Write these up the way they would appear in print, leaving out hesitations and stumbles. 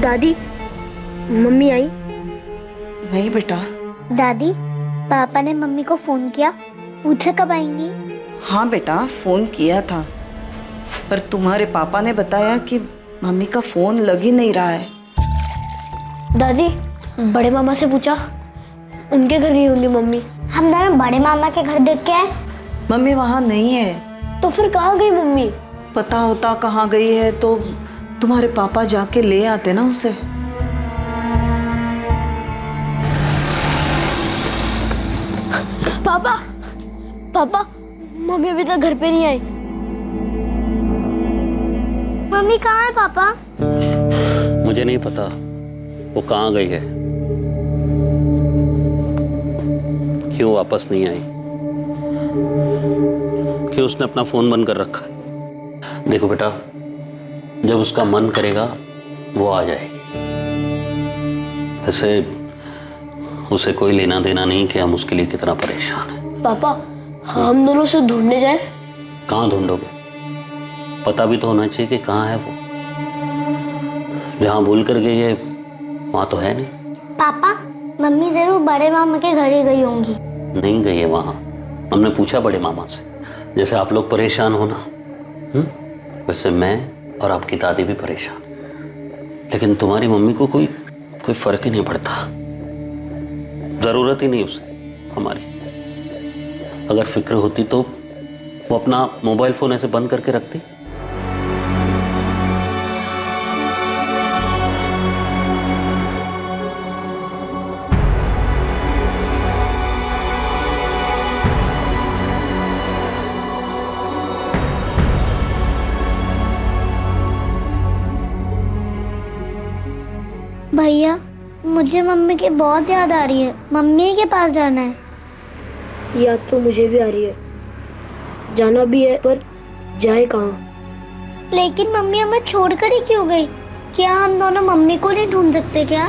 दादी, मम्मी आई? नहीं बेटा। दादी, पापा ने मम्मी को फोन किया, पूछा कब आएंगी? हाँ बेटा, फोन किया था, पर तुम्हारे पापा ने बताया कि मम्मी का फोन लग ही नहीं रहा है। दादी, बड़े मामा से पूछा, उनके घर गई होंगी मम्मी। हम दोनों बड़े मामा के घर देख के आए। मम्मी वहाँ नहीं है। तो फिर कहाँ गई मम्मी? पता होता कहाँ गई है तो तुम्हारे पापा जाके ले आते ना उसे। पापा, पापा, मम्मी अभी तक घर पे नहीं आई। मम्मी कहाँ है पापा? मुझे नहीं पता वो कहाँ गई है, क्यों वापस नहीं आई, क्यों उसने अपना फोन बंद कर रखा है। देखो बेटा, जब उसका मन करेगा वो आ जाएगी। वैसे उसे कोई लेना देना नहीं कि हम उसके लिए कितना परेशान हैं। पापा, हम दोनों से ढूंढने जाए? कहाँ ढूंढोगे? पता भी तो होना चाहिए कि कहाँ है वो। जहाँ भूल कर गई है वहाँ तो है नहीं। पापा, मम्मी जरूर बड़े मामा के घर ही गई होंगी। नहीं गई है वहाँ। हमने पूछा बड़े मामा से, जैसे आप लोग परेशान हो ना, वैसे मैं और आपकी दादी भी परेशान, लेकिन तुम्हारी मम्मी को कोई फर्क ही नहीं पड़ता। जरूरत ही नहीं उसे हमारी। अगर फिक्र होती तो वो अपना मोबाइल फोन ऐसे बंद करके रखती। भैया, मुझे मम्मी की बहुत याद आ रही है। मम्मी के पास जाना है। याद तो मुझे भी आ रही है, जाना भी है, पर जाए कहाँ? लेकिन मम्मी हमें छोड़कर ही क्यों गई? क्या हम दोनों मम्मी को नहीं ढूंढ सकते क्या?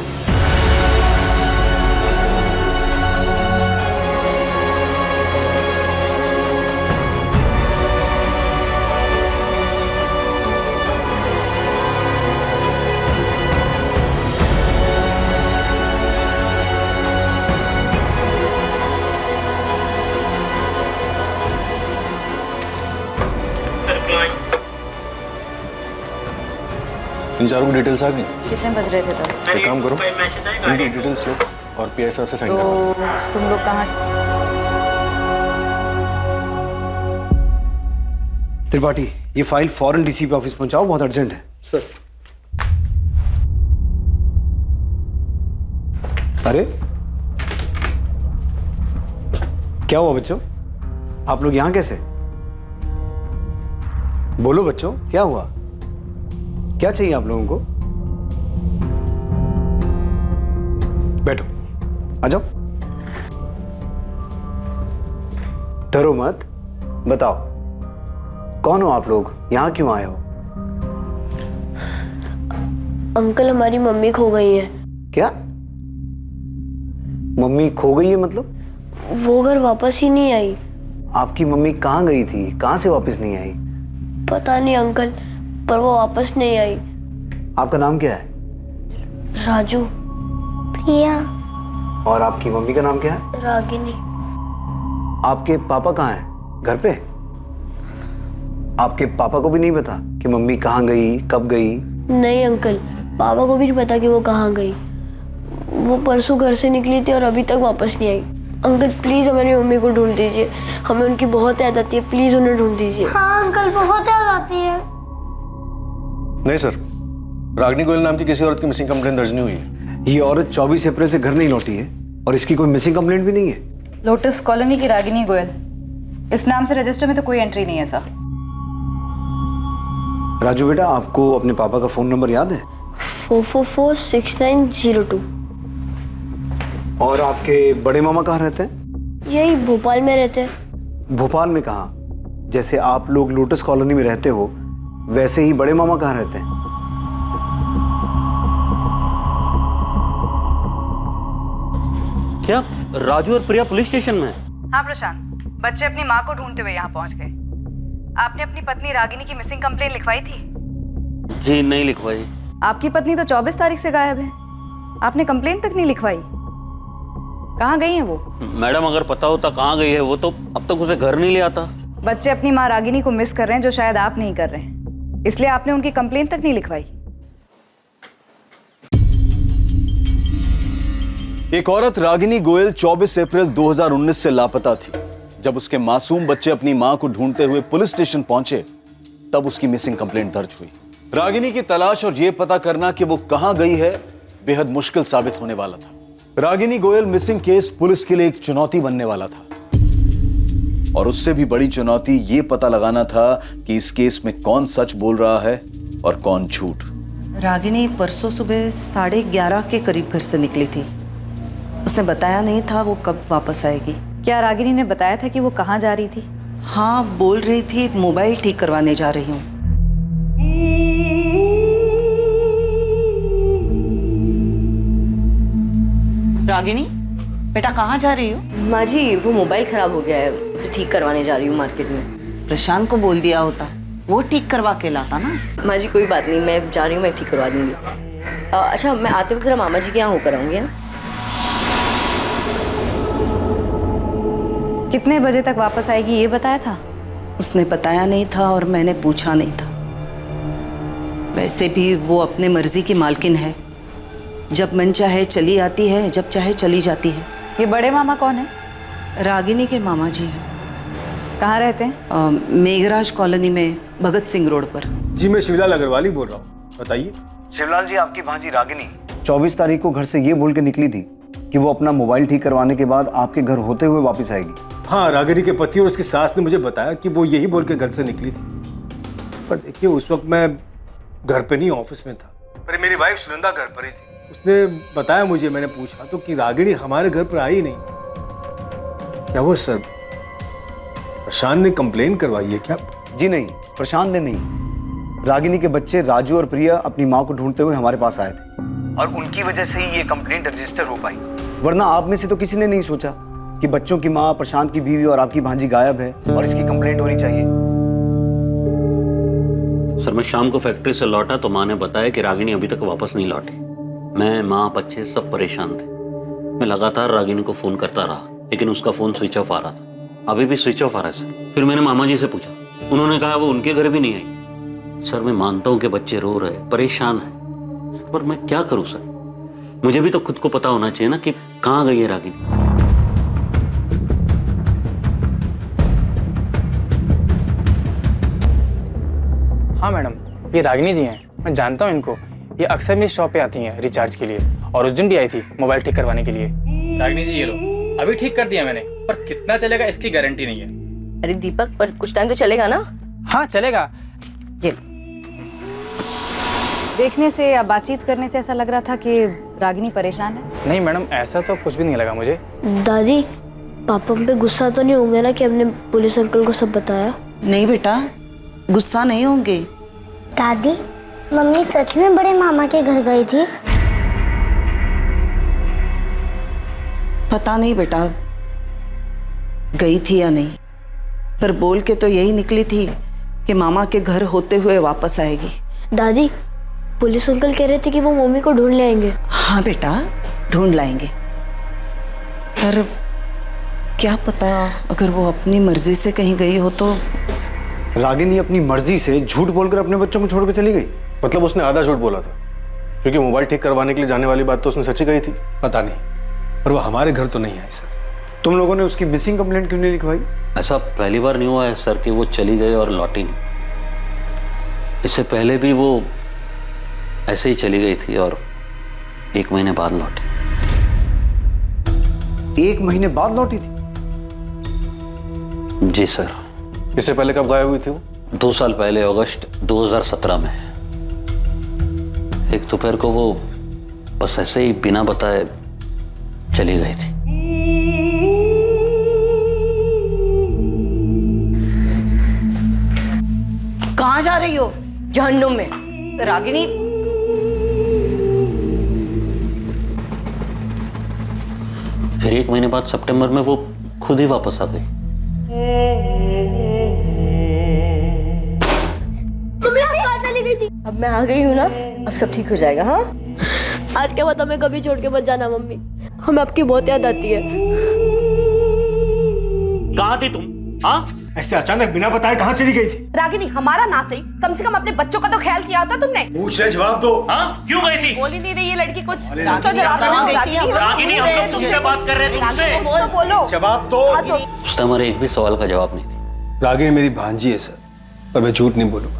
इन चारों की डिटेल्स आ गई। कितने बज रहे थे सर? एक काम करो, इनकी डिटेल्स लो और पीआई साहब से साइन करवाओ। तो तुम लोग कहाँ? त्रिपाठी, ये फाइल फौरन डीसीपी ऑफिस पहुंचाओ, बहुत अर्जेंट है। सर। अरे क्या हुआ बच्चों? आप लोग यहां कैसे? बोलो बच्चों, क्या हुआ? क्या चाहिए आप लोगों को? बैठो, आ जाओ। डरो मत, बताओ कौन हो आप लोग, यहां क्यों आए हो? अंकल, हमारी मम्मी खो गई है। क्या? मम्मी खो गई है मतलब? वो घर वापस ही नहीं आई। आपकी मम्मी कहाँ गई थी, कहाँ से वापस नहीं आई? पता नहीं अंकल, पर वो वापस नहीं आई। आपका नाम क्या है? राजू। प्रिया। और आपकी मम्मी का नाम क्या है? रागिनी। आपके पापा कहाँ हैं? घर पे? आपके पापा को भी नहीं पता कि मम्मी कहाँ गई, कब गई? नहीं अंकल, पापा को भी नहीं पता कि वो कहाँ गई। वो परसों घर से निकली थी और अभी तक वापस नहीं आई। अंकल प्लीज हमारी मम्मी को ढूंढ दीजिए, हमें उनकी बहुत याद आती है, प्लीज उन्हें ढूंढ दीजिए। हाँ अंकल, बहुत याद आती है। नहीं सर, रागिनी गोयल नाम की किसी औरत की मिसिंग कंप्लेंट दर्ज नहीं हुई है। ये औरत 24 अप्रैल से घर नहीं लौटी है और इसकी कोई मिसिंग कंप्लेंट भी नहीं है। लोटस कॉलोनी की रागिनी गोयल, इस नाम से रजिस्टर में तो कोई एंट्री नहीं है सर। राजू बेटा, आपको अपने पापा का फोन नंबर याद है? 444690 और आपके बड़े मामा कहाँ रहते हैं? यही भोपाल में रहते हैं। भोपाल में कहाँ? जैसे आप लोग लोटस कॉलोनी में रहते हो वैसे ही बड़े मामा कहाँ रहते हैं? क्या राजू और प्रिया पुलिस स्टेशन में? हाँ प्रशांत, बच्चे अपनी माँ को ढूंढते हुए यहाँ पहुँच गए। आपने अपनी पत्नी रागिनी की मिसिंग कंप्लेंट लिखवाई थी? जी नहीं लिखवाई। आपकी पत्नी तो 24 तारीख से गायब है। आपने कंप्लेन तक नहीं लिखवाई। कहाँ गई हैं वो? मैडम अगर पता होता कहाँ गई है वो तो अब तक उसे घर नहीं ले आता। बच्चे अपनी माँ रागिनी को मिस कर रहे हैं, जो शायद आप नहीं कर रहे हैं, इसलिए आपने उनकी कंप्लेन तक नहीं लिखवाई। एक औरत रागिनी गोयल 24 अप्रैल 2019 से लापता थी। जब उसके मासूम बच्चे अपनी मां को ढूंढते हुए पुलिस स्टेशन पहुंचे तब उसकी मिसिंग कंप्लेंट दर्ज हुई। रागिनी की तलाश और यह पता करना कि वो कहां गई है बेहद मुश्किल साबित होने वाला था। Ragini Goyal missing case police के लिए एक चुनौती बनने वाला था और उससे भी बड़ी चुनौती ये पता लगाना था कि इस केस में कौन सच बोल रहा है और कौन झूठ। रागिनी परसों सुबह 11:30 के करीब घर से निकली थी। उसने बताया नहीं था वो कब वापस आएगी। क्या रागिनी ने बताया था कि वो कहाँ जा रही थी? हाँ, बोल रही थी मोबाइल ठीक करवाने जा रही हूँ। रागिनी, बेटा कहाँ जा रही हो? माँ जी, वो मोबाइल खराब हो गया है, उसे ठीक करवाने जा रही हूँ मार्केट में। प्रशांत को बोल दिया होता, वो ठीक करवा के लाता ना। माँ जी कोई बात नहीं, मैं जा रही हूँ, मैं ठीक करवा दूंगी। अच्छा, मैं आते वक्त जरा मामा जी के यहाँ होकर आऊँगी। हाँ, कितने बजे तक वापस आएगी ये बताया था? उसने बताया नहीं था और मैंने पूछा नहीं था। वैसे भी वो अपने मर्जी की मालकिन है, जब मन चाहे चली आती है, जब चाहे चली जाती है। ये बड़े मामा कौन है? रागिनी के मामा जी हैं। कहाँ रहते हैं? मेघराज कॉलोनी में, भगत सिंह रोड पर। जी मैं शिवलाल अग्रवाल ही बोल रहा हूँ, बताइए। शिवलाल जी, आपकी भांजी रागिनी 24 तारीख को घर से ये बोल के निकली थी कि वो अपना मोबाइल ठीक करवाने के बाद आपके घर होते हुए वापस आएगी। हाँ, रागिनी के पति और उसकी सास ने मुझे बताया कि वो यही बोल के घर से निकली थी। पर देखिए, उस वक्त मैं घर पे नहीं, ऑफिस में था। पर मेरी वाइफ सुनंदा घर पर ही थी। उसने बताया मुझे, मैंने पूछा तो कि रागिनी हमारे घर पर आई नहीं। क्या वो सर प्रशांत ने कंप्लेन करवाई है क्या? जी नहीं, प्रशांत ने नहीं। रागिनी के बच्चे राजू और प्रिया अपनी माँ को ढूंढते हुए हमारे पास आए थे और उनकी वजह से ही ये कंप्लेंट रजिस्टर हो पाई। वरना आप में से तो किसी ने नहीं सोचा कि बच्चों की माँ, प्रशांत की बीवी और आपकी भांजी गायब है और इसकी कंप्लेंट होनी चाहिए। सर मैं शाम को फैक्ट्री से लौटा तो माँ ने बताया कि रागिनी अभी तक वापस नहीं लौटी। मैं, माँ, बच्चे सब परेशान थे। मैं लगातार रागिनी को फोन करता रहा लेकिन उसका फोन स्विच ऑफ आ रहा था। अभी भी स्विच ऑफ आ रहा है सर। फिर मैंने मामा जी से पूछा, उन्होंने कहा वो उनके घर भी नहीं आई। सर मैं मानता हूँ कि बच्चे रो रहे, परेशान है सर, पर मैं क्या करूँ सर? मुझे भी तो खुद को पता होना चाहिए ना कि कहाँ गई है रागिनी। हाँ मैडम, ये रागिनी जी हैं, मैं जानता हूँ इनको। ये अक्सर मेरी शॉप पे आती हैं रिचार्ज के लिए और उस दिन भी आई थी मोबाइल ठीक करवाने के लिए। रागिनी जी ये लो, अभी ठीक कर दिया मैंने, पर कितना चलेगा इसकी गारंटी नहीं है। अरे दीपक, पर कुछ टाइम तो चलेगा ना? हाँ चलेगा। ये देखने से या बातचीत करने से ऐसा लग रहा था कि रागिनी परेशान है। नहीं मैडम, ऐसा तो कुछ भी नहीं लगा मुझे। दादी, पापा हम पे गुस्सा तो नहीं होंगे ना कि हमने पुलिस अंकल को सब बताया? नहीं बेटा, गुस्सा नहीं होंगे। दादी, मम्मी सच में बड़े मामा के घर गई थी? पता नहीं बेटा गई थी या नहीं, पर बोल के तो यही निकली थी कि मामा के घर होते हुए वापस आएगी। दादी, पुलिस अंकल कह रहे थे कि वो मम्मी को ढूंढ ले आएंगे। हाँ बेटा, ढूंढ लाएंगे, पर क्या पता अगर वो अपनी मर्जी से कहीं गई हो तो। रागिनी अपनी मर्जी से झूठ बोलकर अपने बच्चों को छोड़कर चली गई? मतलब उसने आधा झूठ बोला था, क्योंकि मोबाइल ठीक करवाने के लिए जाने वाली बात तो उसने सच्ची कही थी। पता नहीं, पर वो हमारे घर तो नहीं आई सर। तुम लोगों ने उसकी मिसिंग कंप्लेंट क्यों नहीं लिखवाई? ऐसा पहली बार नहीं हुआ है सर कि वो चली गई और लौटी नहीं। इससे पहले भी वो ऐसे ही चली गई थी और 1 महीने बाद लौटी। 1 महीने बाद लौटी थी? जी सर। इससे पहले कब गायब हुई थी वो? 2 साल पहले, अगस्त 2017 में। एक दोपहर को वो बस ऐसे ही बिना बताए चली गई थी। कहाँ जा रही हो? जहन्नुम में। रागिनी, फिर 1 महीने बाद सितंबर में वो खुद ही वापस आ गई। अब मैं आ गई हूँ ना, अब सब ठीक हो जाएगा। हाँ, आज के बाद हमें कभी छोड़ के मत जाना मम्मी, हमें आपकी बहुत याद आती है। कहाँ थी तुम? हाँ, ऐसे अचानक बिना बताए कहाँ चली गई थी? रागिनी, हमारा ना सही, कम से कम अपने बच्चों का तो ख्याल किया होता तुमने। पूछ रहे, जवाब दो। हाँ, क्यों गई थी? बोल ही नहीं रही ये लड़की कुछ। तो रागिनी, जवाब कहाँ दो, गई थी? रागिनी, हम लोग तुमसे बात कर रहे हैं, तुमसे। तो बोलो। जवाब दो। उसने हमारे एक भी सवाल का जवाब नहीं दिया। रागिनी मेरी भांजी है सर, पर मैं झूठ नहीं बोलूंगा।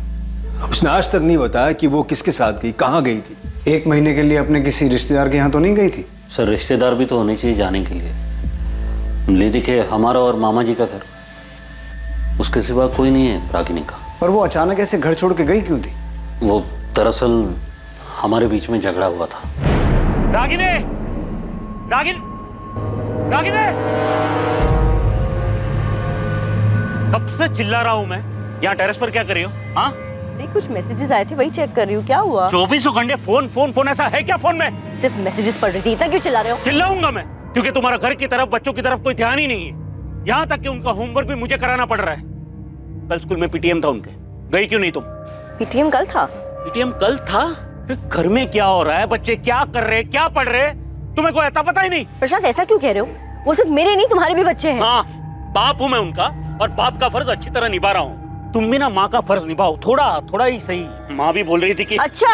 उसने आज तक नहीं बताया कि वो किसके साथ गई, कहाँ गई थी। 1 महीने के लिए अपने किसी रिश्तेदार के यहाँ तो नहीं गई थी? सर, रिश्तेदार भी तो होने चाहिए जाने के लिए। ले देखिए, हमारा और मामा जी का घर, उसके सिवा कोई नहीं है रागिनी का। पर वो अचानक ऐसे घर छोड़ के गई क्यों थी? वो दरअसल हमारे बीच में झगड़ा हुआ था। रागिनी, रागिनी, कब से चिल्ला रहा हूं मैं? यहाँ टेरेस पर क्या कर रही हो? हाँ, नहीं, कुछ मैसेजेस आए थे, वही चेक कर रही हूँ। क्या हुआ? 24 घंटे फोन फोन फोन, ऐसा है क्या फोन में? सिर्फ मैसेजेस पढ़ रही थी, इतना क्यों चिल्ला रहे हो? चिल्लाऊंगा मैं, क्योंकि तुम्हारा घर की तरफ, बच्चों की तरफ कोई ध्यान ही नहीं है। यहाँ तक कि उनका होमवर्क भी मुझे कराना पड़ रहा है। कल स्कूल में पीटीएम था उनके, गई क्यों नहीं तुम? पीटीएम कल था? पीटीएम कल था? फिर घर में क्या हो रहा है, बच्चे क्या कर रहे, क्या पढ़ रहे, तुम्हें कोई आता पता ही नहीं। प्रशांत, ऐसा क्यों कह रहे हो? वो सिर्फ मेरे नहीं, तुम्हारे भी बच्चे हैं। हाँ, बाप हूं मैं उनका, और बाप का फर्ज अच्छी तरह निभा रहा हूँ। तुम भी ना माँ का फर्ज निभाओ, थोड़ा ही सही। माँ भी बोल रही थी कि अच्छा,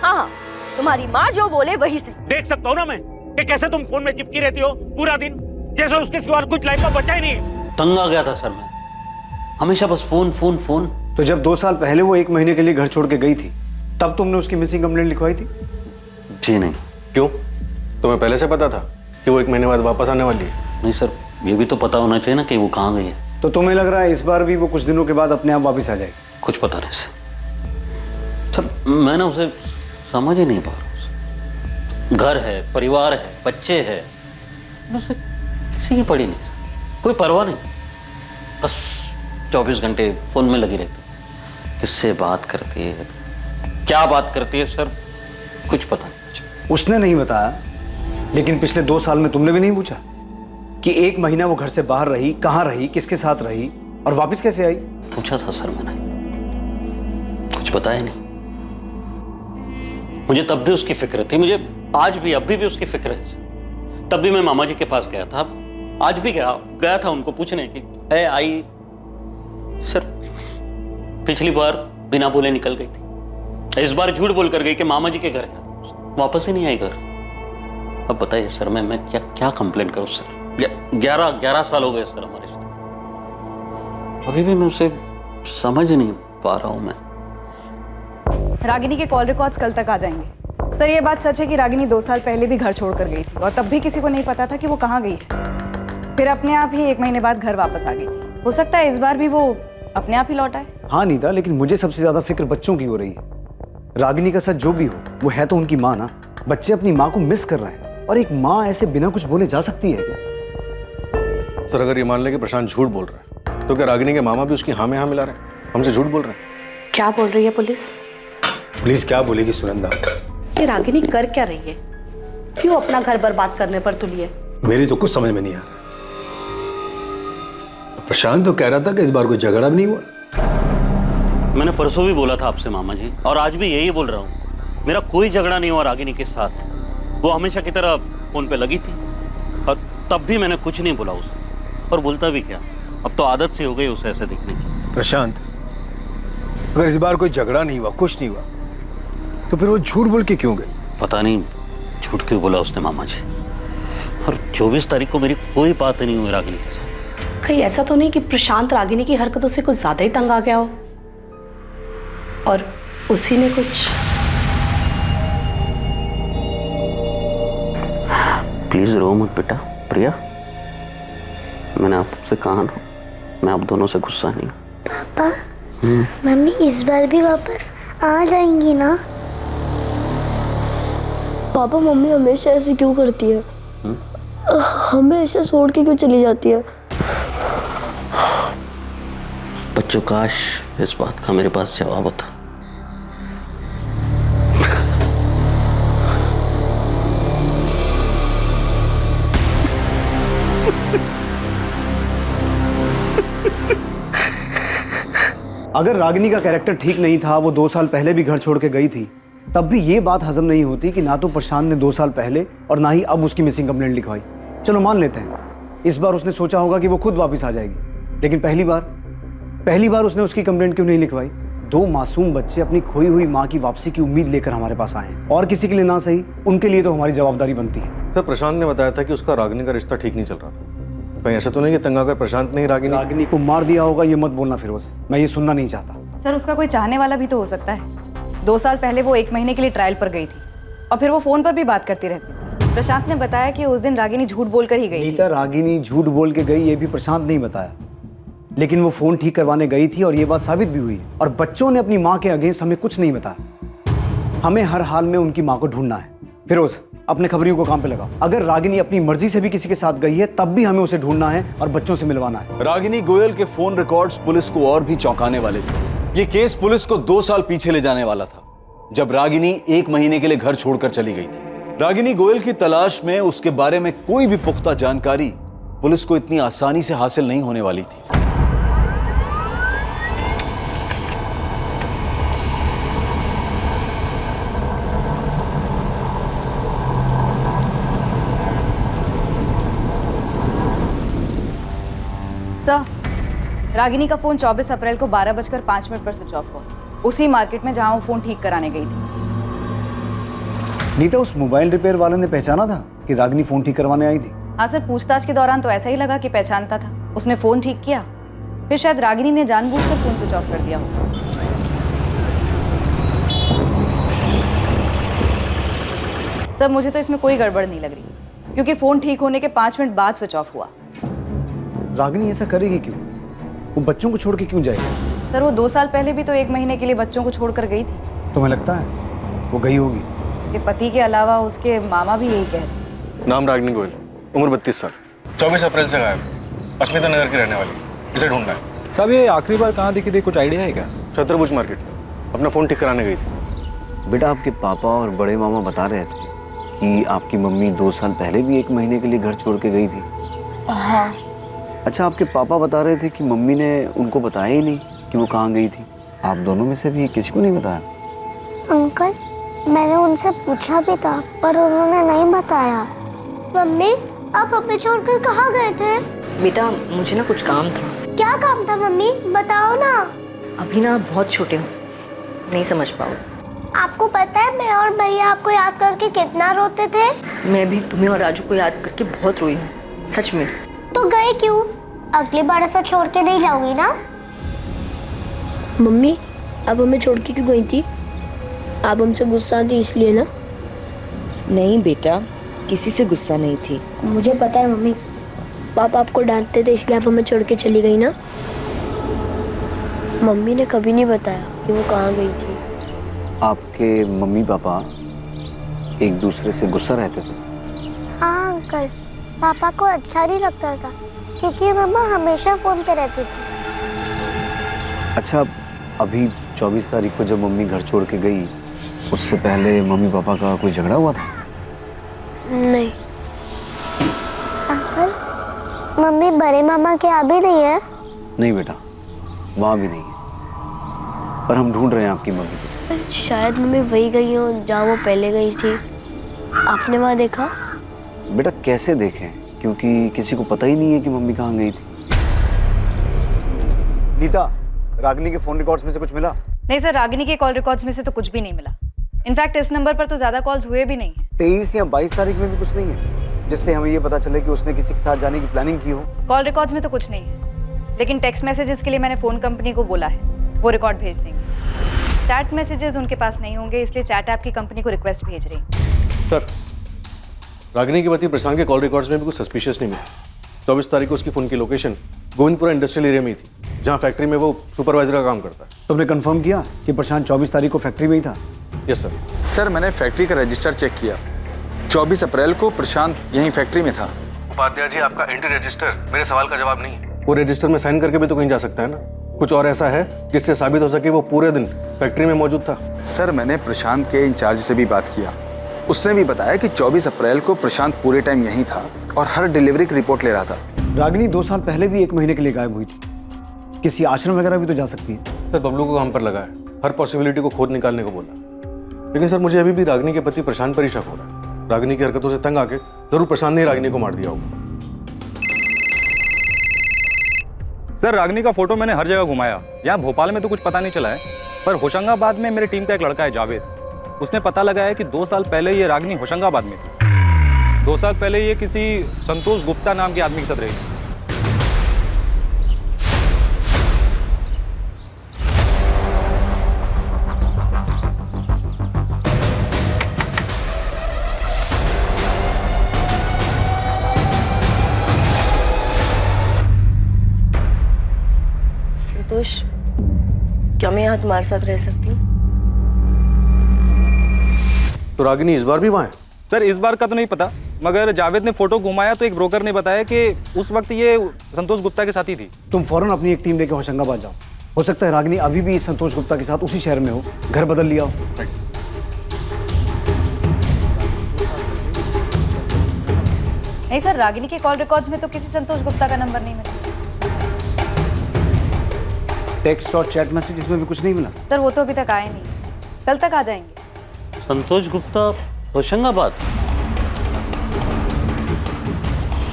हाँ, तुम्हारी माँ जो बोले वही सही। देख सकता हूँ ना मैं कि कैसे तुम फोन में चिपकी रहती हो पूरा दिन, जैसे उसके सिवा कुछ लाइफ का बचा ही नहीं है। तंग आ गया था सर मैं, हमेशा बस फोन फोन फोन। तो जब 2 साल पहले वो 1 महीने के लिए घर छोड़ के गई थी, तब तुमने उसकी मिसिंग कंप्लेंट लिखवाई थी? जी नहीं। क्यों? तुम्हें पहले से पता था कि वो 1 महीने बाद वापस आने वाली है? नहीं सर, ये भी तो पता होना चाहिए ना कि वो कहाँ गई है। तो तुम्हें लग रहा है इस बार भी वो कुछ दिनों के बाद अपने आप वापस आ जाएगी? कुछ पता नहीं सर, मैं ना उसे समझ ही नहीं पा रहा हूँ। घर है, परिवार है, बच्चे है, उसे किसी की पड़ी नहीं सर, कोई परवाह नहीं। बस 24 घंटे फोन में लगी रहती है। किससे बात करती है, क्या बात करती है सर, कुछ पता नहीं मुझे। उसने नहीं बताया, लेकिन पिछले 2 साल में तुमने भी नहीं पूछा कि 1 महीना वो घर से बाहर रही, कहाँ रही, किसके साथ रही और वापस कैसे आई? पूछा था सर मैंने, कुछ बताया नहीं। मुझे तब भी उसकी फिक्र थी, मुझे आज भी, अभी भी उसकी फिक्र है सर। तब भी मैं मामा जी के पास गया था, आज भी गया था उनको पूछने की है आई। सर, पिछली बार बिना बोले निकल गई थी, इस बार झूठ बोल कर गई कि मामा जी के घर जा, वापस ही नहीं आई घर। अब बताइए सर, मैं क्या कंप्लेंट करूं सर? 11 साल हो गए सर हमारे साथ, अभी भी मैं उसे समझ नहीं पा रहा हूं मैं। रागिनी के कॉल रिकॉर्ड्स कल तक आ जाएंगे। सर, ये बात सच है कि रागिनी 2 साल पहले भी घर छोड़कर गई थी और तब भी किसी को नहीं पता था कि वो कहाँ गई है। फिर अपने आप ही 1 महीने बाद घर वापस आ गई थी। हो सकता है इस बार भी वो अपने आप ही लौट आए। हाँ नीता, लेकिन मुझे सबसे ज्यादा फिक्र बच्चों की हो रही है। रागिनी का सच जो भी हो, वो है तो उनकी माँ ना। बच्चे अपनी माँ को मिस कर रहे हैं, और एक माँ ऐसे बिना कुछ बोले जा सकती है क्या? सर, अगर ये मान ले कि प्रशांत झूठ बोल रहा है, तो क्या रागिनी के मामा भी उसकी हाँ में हाँ मिला रहे हैं, हमसे झूठ बोल रहे हैं? क्या बोल रही है पुलिस? पुलिस क्या बोलेगी सुनंदा? ये रागिनी कर क्या रही है? क्यों अपना घर बर्बाद करने पर तुली है? मेरी तो कुछ समझ में नहीं आ रहा। तो प्रशांत तो कह रहा था कि इस बार कोई झगड़ा भी नहीं हुआ। मैंने परसों भी बोला था आपसे मामा जी, और आज भी यही बोल रहा हूँ, मेरा कोई झगड़ा नहीं हुआ रागिनी के साथ। वो हमेशा की तरह फोन पे लगी थी, और तब भी मैंने कुछ नहीं बोला उसे, और बोलता भी क्या, अब तो आदत से हो गई उसे ऐसे दिखने की। प्रशांत, अगर इस बार कोई झगड़ा नहीं हुआ, कुछ नहीं हुआ, तो फिर वो झूठ बोल के क्यों गई? पता नहीं झूठ क्यों बोला उसने मामा जी। और 24 तारीख को मेरी कोई बात नहीं हुई रागिनी के साथ। कहीं ऐसा तो नहीं कि प्रशांत रागिनी की हरकतों से कुछ ज्यादा ही तंग आ गया हो और उसी ने कुछ? प्लीज रो मत बेटा। प्रिया, मैंने आपसे कहा ना, मैं आप दोनों से गुस्सा नहीं। पापा, मम्मी इस बार भी वापस आ जाएंगी ना? पापा, मम्मी हमेशा ऐसे क्यों करती है? हमेशा छोड़ के क्यों चली जाती है? बच्चों, काश इस बात का मेरे पास जवाब होता। अगर रागिनी का कैरेक्टर ठीक नहीं था, वो 2 साल पहले भी घर छोड़ के गई थी, तब भी ये बात हजम नहीं होती कि ना तो प्रशांत ने 2 साल पहले और ना ही अब उसकी मिसिंग कंप्लेंट लिखवाई। चलो मान लेते हैं इस बार उसने सोचा होगा कि वो खुद वापस आ जाएगी, लेकिन पहली बार उसने उसकी कंप्लेंट क्यों नहीं लिखवाई? 2 मासूम बच्चे अपनी खोई हुई माँ की वापसी की उम्मीद लेकर हमारे पास आए हैं, और किसी के लिए ना सही, उनके लिए तो हमारी जवाबदारी बनती है। सर, प्रशांत ने बताया था कि उसका रागिनी का रिश्ता ठीक नहीं चल रहा था। कहीं ऐसा तो नहीं कि तंग आकर प्रशांत ने ही रागिनी को मार दिया होगा? ये मत बोलना फिरोज, मैं ये सुनना नहीं चाहता। सर उसका कोई चाहने वाला भी तो हो सकता है। 2 साल पहले वो 1 महीने के लिए ट्रायल पर गई थी और फिर वो फोन पर भी बात करती रहती। प्रशांत ने बताया कि उस दिन रागिनी झूठ बोलकर ही गई थी। नीता, रागिनी झूठ बोल के गई ये भी प्रशांत नहीं बताया, लेकिन वो फोन ठीक करवाने गई थी और ये बात साबित भी हुई। और बच्चों ने अपनी माँ के अगेंस्ट हमें कुछ नहीं बताया। हमें हर हाल में उनकी माँ को ढूंढना है। फिरोज, अपने खबरियों को काम पे लगाओ। अगर रागिनी अपनी मर्जी से भी किसी के साथ गई है तब भी हमें उसे ढूंढना है और बच्चों से मिलवाना है। रागिनी गोयल के फोन रिकॉर्ड्स पुलिस को और भी चौंकाने वाले थे। ये केस पुलिस को 2 साल पीछे ले जाने वाला था, जब रागिनी 1 महीने के लिए घर छोड़कर चली गई थी। रागिनी गोयल की तलाश में उसके बारे में कोई भी पुख्ता जानकारी पुलिस को इतनी आसानी से हासिल नहीं होने वाली थी। सर, रागिनी का फोन 24 अप्रैल को 12:05 पर स्विच ऑफ हुआ, उसी मार्केट में जहां वो फोन ठीक कराने गई थी। नीता, उस मोबाइल रिपेयर वाले ने पहचाना था कि रागिनी फोन ठीक करवाने आई थी? हाँ सर, पूछताछ के दौरान तो ऐसा ही लगा कि पहचानता था। उसने फोन ठीक किया, फिर शायद रागिनी ने जानबूझकर फोन स्विच ऑफ कर दिया हो। सर मुझे तो इसमें कोई गड़बड़ नहीं लग रही, क्योंकि फोन ठीक होने के 5 मिनट बाद स्विच ऑफ हुआ। रागिनी ऐसा करेगी क्यों? वो बच्चों को छोड़ के क्यों जाएगी? सर वो 2 साल पहले भी तो 1 महीने के लिए बच्चों को छोड़कर गई थी। तुम्हें लगता है वो गई होगी? उसके पति के अलावा उसके मामा भी यही कहते। नाम रागिनी गोयल, उम्र 32 साल, 24 अप्रैल से गायब, अस्मिता नगर की रहने वाली। इसे ढूंढना है। सब ये आखिरी बार कहाँ दिखी थी, कुछ आइडिया है क्या? छत्रभुज मार्केट, अपना फोन ठीक कराने गई थी। बेटा, आपके पापा और बड़े मामा बता रहे थे कि आपकी मम्मी 2 साल पहले भी 1 महीने के लिए घर छोड़ के गई थी। हाँ। अच्छा, आपके पापा बता रहे थे कि मम्मी ने उनको बताया ही नहीं कि वो कहाँ गई थी। आप दोनों में से भी किसी को नहीं बताया? अंकल, मैंने उनसे पूछा भी था पर उन्होंने नहीं बताया। मम्मी, आप हमें छोड़कर कहाँ गए थे? बेटा मुझे ना कुछ काम था। क्या काम था मम्मी, बताओ ना। अभी ना आप बहुत छोटे हो, नहीं समझ पाओ। आपको पता है मैं और भैया आपको याद करके कितना रोते थे? मैं भी तुम्हें और राजू को याद करके बहुत रोई हूँ, सच में। तो गए क्यों? अगली बार ऐसा छोड़ के नहीं जाओगी ना? मम्मी, आप हमें छोड़ के क्यों गई थी? आप हमसे गुस्सा थी इसलिए ना? नहीं बेटा, किसी से गुस्सा नहीं थी। मुझे पता है मम्मी, पापा आपको डांटते थे इसलिए आप हमें छोड़ के चली गई ना? मम्मी ने कभी नहीं बताया कि वो कहाँ गई थी। आपके मम्मी पापा एक दूसरे से गुस्सा रहते थे? हाँ अंकल, पापा को अच्छा नहीं लगता था क्योंकि मम्मा हमेशा फोन पे रहती थी। अच्छा, अभी 24 तारीख को जब मम्मी घर छोड़ के गई, उससे पहले मम्मी पापा का कोई झगड़ा हुआ था? नहीं। अंकल, मम्मी बड़े मामा के यहाँ भी नहीं है? नहीं बेटा, वहाँ भी नहीं है, पर हम ढूंढ रहे हैं आपकी मम्मी को। शायद मम्मी वही गई हो जहाँ वो पहले गई थी। आपने वहाँ देखा? बेटा कैसे देखें, क्योंकि किसी को पता ही नहीं है कि मम्मी कहाँ गई थी। नीता, रागिनी के फोन रिकॉर्ड्स में से कुछ मिला? नहीं सर, रागिनी के कॉल रिकॉर्ड्स में से तो कुछ भी नहीं मिला। इनफैक्ट इस नंबर पर तो ज्यादा कॉल्स हुए भी नहीं है। 23 या 22 तारीख में भी कुछ नहीं है जिससे हमें ये पता चले कि उसने किसी के साथ जाने की प्लानिंग की हो? कॉल रिकॉर्ड्स में तो कुछ नहीं है, लेकिन टेक्स्ट मैसेजेस के लिए मैंने फोन कंपनी को बोला है, वो रिकॉर्ड भेज देंगे। चैट मैसेजेस उनके पास नहीं होंगे, इसलिए चैट ऐप की कंपनी को रिक्वेस्ट भेज रही है। सर, रागिनी के पति प्रशांत के कॉल रिकॉर्ड्स में भी कुछ सस्पिशियस नहीं मिला। 24 तारीख को उसकी फोन की लोकेशन गोविंदपुरा इंडस्ट्रियल एरिया में ही थी, जहाँ फैक्ट्री में वो सुपरवाइजर का काम करता है। तुमने कंफर्म किया कि प्रशांत 24 तारीख को फैक्ट्री में ही था? Yes sir. सर मैंने फैक्ट्री का रजिस्टर चेक किया, 24 अप्रैल को प्रशांत यहीं फैक्ट्री में था। उपाध्याय जी, आपका एंट्री रजिस्टर मेरे सवाल का जवाब नहीं है। वो रजिस्टर में साइन करके भी तो कहीं जा सकता है ना। कुछ और ऐसा है जिससे साबित हो सके वो पूरे दिन फैक्ट्री में मौजूद था। सर मैंने प्रशांत के इंचार्ज से भी बात किया, उसने भी बताया कि 24 अप्रैल को प्रशांत पूरे टाइम यहीं था और हर डिलीवरी की रिपोर्ट ले रहा था। रागिनी 2 साल पहले भी 1 महीने के लिए गायब हुई थी, किसी आश्रम वगैरह भी तो जा सकती है। सर बबलू को काम पर लगा है, हर पॉसिबिलिटी को खोद निकालने को बोला। लेकिन सर मुझे अभी भी रागिनी के पति प्रशांत पर ही शक हो रहा है। रागिनी की हरकतों से तंग आके जरूर प्रशांत ने रागिनी को मार दिया होगा। सर रागिनी का फोटो मैंने हर जगह घुमाया, यहाँ भोपाल में तो कुछ पता नहीं चला है, पर होशंगाबाद में मेरी टीम का एक लड़का है जावेद, उसने पता लगाया कि 2 साल पहले ये रागिनी होशंगाबाद में थी। 2 साल पहले ये किसी संतोष गुप्ता नाम के आदमी के साथ रही थी। संतोष, क्या मैं यहाँ तुम्हारे साथ रह सकती हूँ? तो रागिनी इस बार भी वहाँ है? सर इस बार का तो नहीं पता, मगर जावेद ने फोटो घुमाया तो एक ब्रोकर ने बताया कि उस वक्त ये संतोष गुप्ता के साथ ही थी। तुम फौरन अपनी एक टीम लेकर होशंगाबाद जाओ, हो सकता है रागिनी अभी भी संतोष गुप्ता के साथ उसी शहर में हो, घर बदल लिया हो। नहीं सर, रागिनी के कॉल रिकॉर्ड्स में तो किसी संतोष गुप्ता का नंबर नहीं मिला। टेक्स्ट और चैट मैसेज में भी कुछ नहीं मिला? सर वो तो अभी तक आए नहीं, कल तक आ जाएंगे। संतोष गुप्ता होशंगाबाद?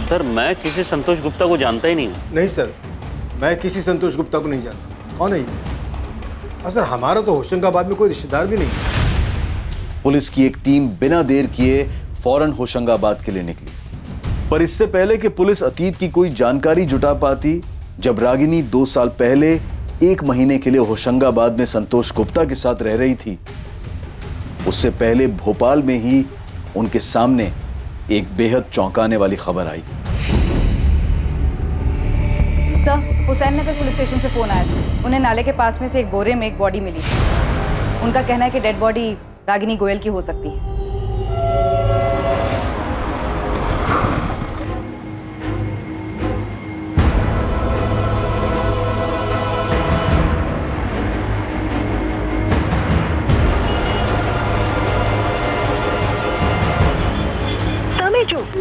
सर मैं किसी संतोष गुप्ता को जानता ही नहीं हूँ। नहीं सर, मैं किसी संतोष गुप्ता को नहीं जानता। कौन है ये? और सर हमारा तो होशंगाबाद में कोई रिश्तेदार भी नहीं है। पुलिस की एक टीम बिना देर किए फौरन होशंगाबाद के लिए निकली, पर इससे पहले कि पुलिस अतीत की कोई जानकारी जुटा पाती, जब रागिनी 2 साल पहले 1 महीने के लिए होशंगाबाद में संतोष गुप्ता के साथ रह रही थी, उससे पहले भोपाल में ही उनके सामने एक बेहद चौंकाने वाली खबर आई। सर हुसैन नगर पुलिस स्टेशन से फोन आया था, उन्हें नाले के पास में से एक बोरे में एक बॉडी मिली थी। उनका कहना है कि डेड बॉडी रागिनी गोयल की हो सकती है।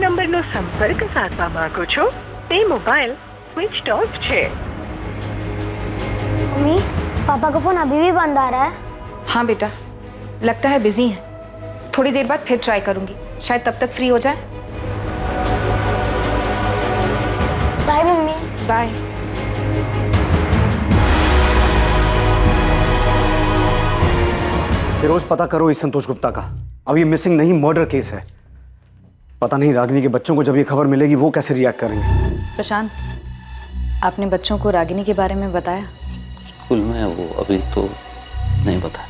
નંબરનો સંપર્ક સાધવા માંગો છો તે મોબાઈલ સ્વિચ ઓફ છે। मम्मी, पापा का फोन अभी भी बंद आ रहा है। हाँ बेटा, लगता है बिजी हैं। थोड़ी देर बाद फिर ट्राई करूंगी, शायद तब तक फ्री हो जाए। Bye mummy. बाय। रोज पता करो इस संतोष गुप्ता का। अब ये मिसिंग नहीं, मर्डर केस है। पता नहीं रागिनी के बच्चों को जब ये खबर मिलेगी वो कैसे रिएक्ट करेंगे। प्रशांत, आपने बच्चों को रागिनी के बारे में बताया? स्कूल में वो अभी तो नहीं बताया।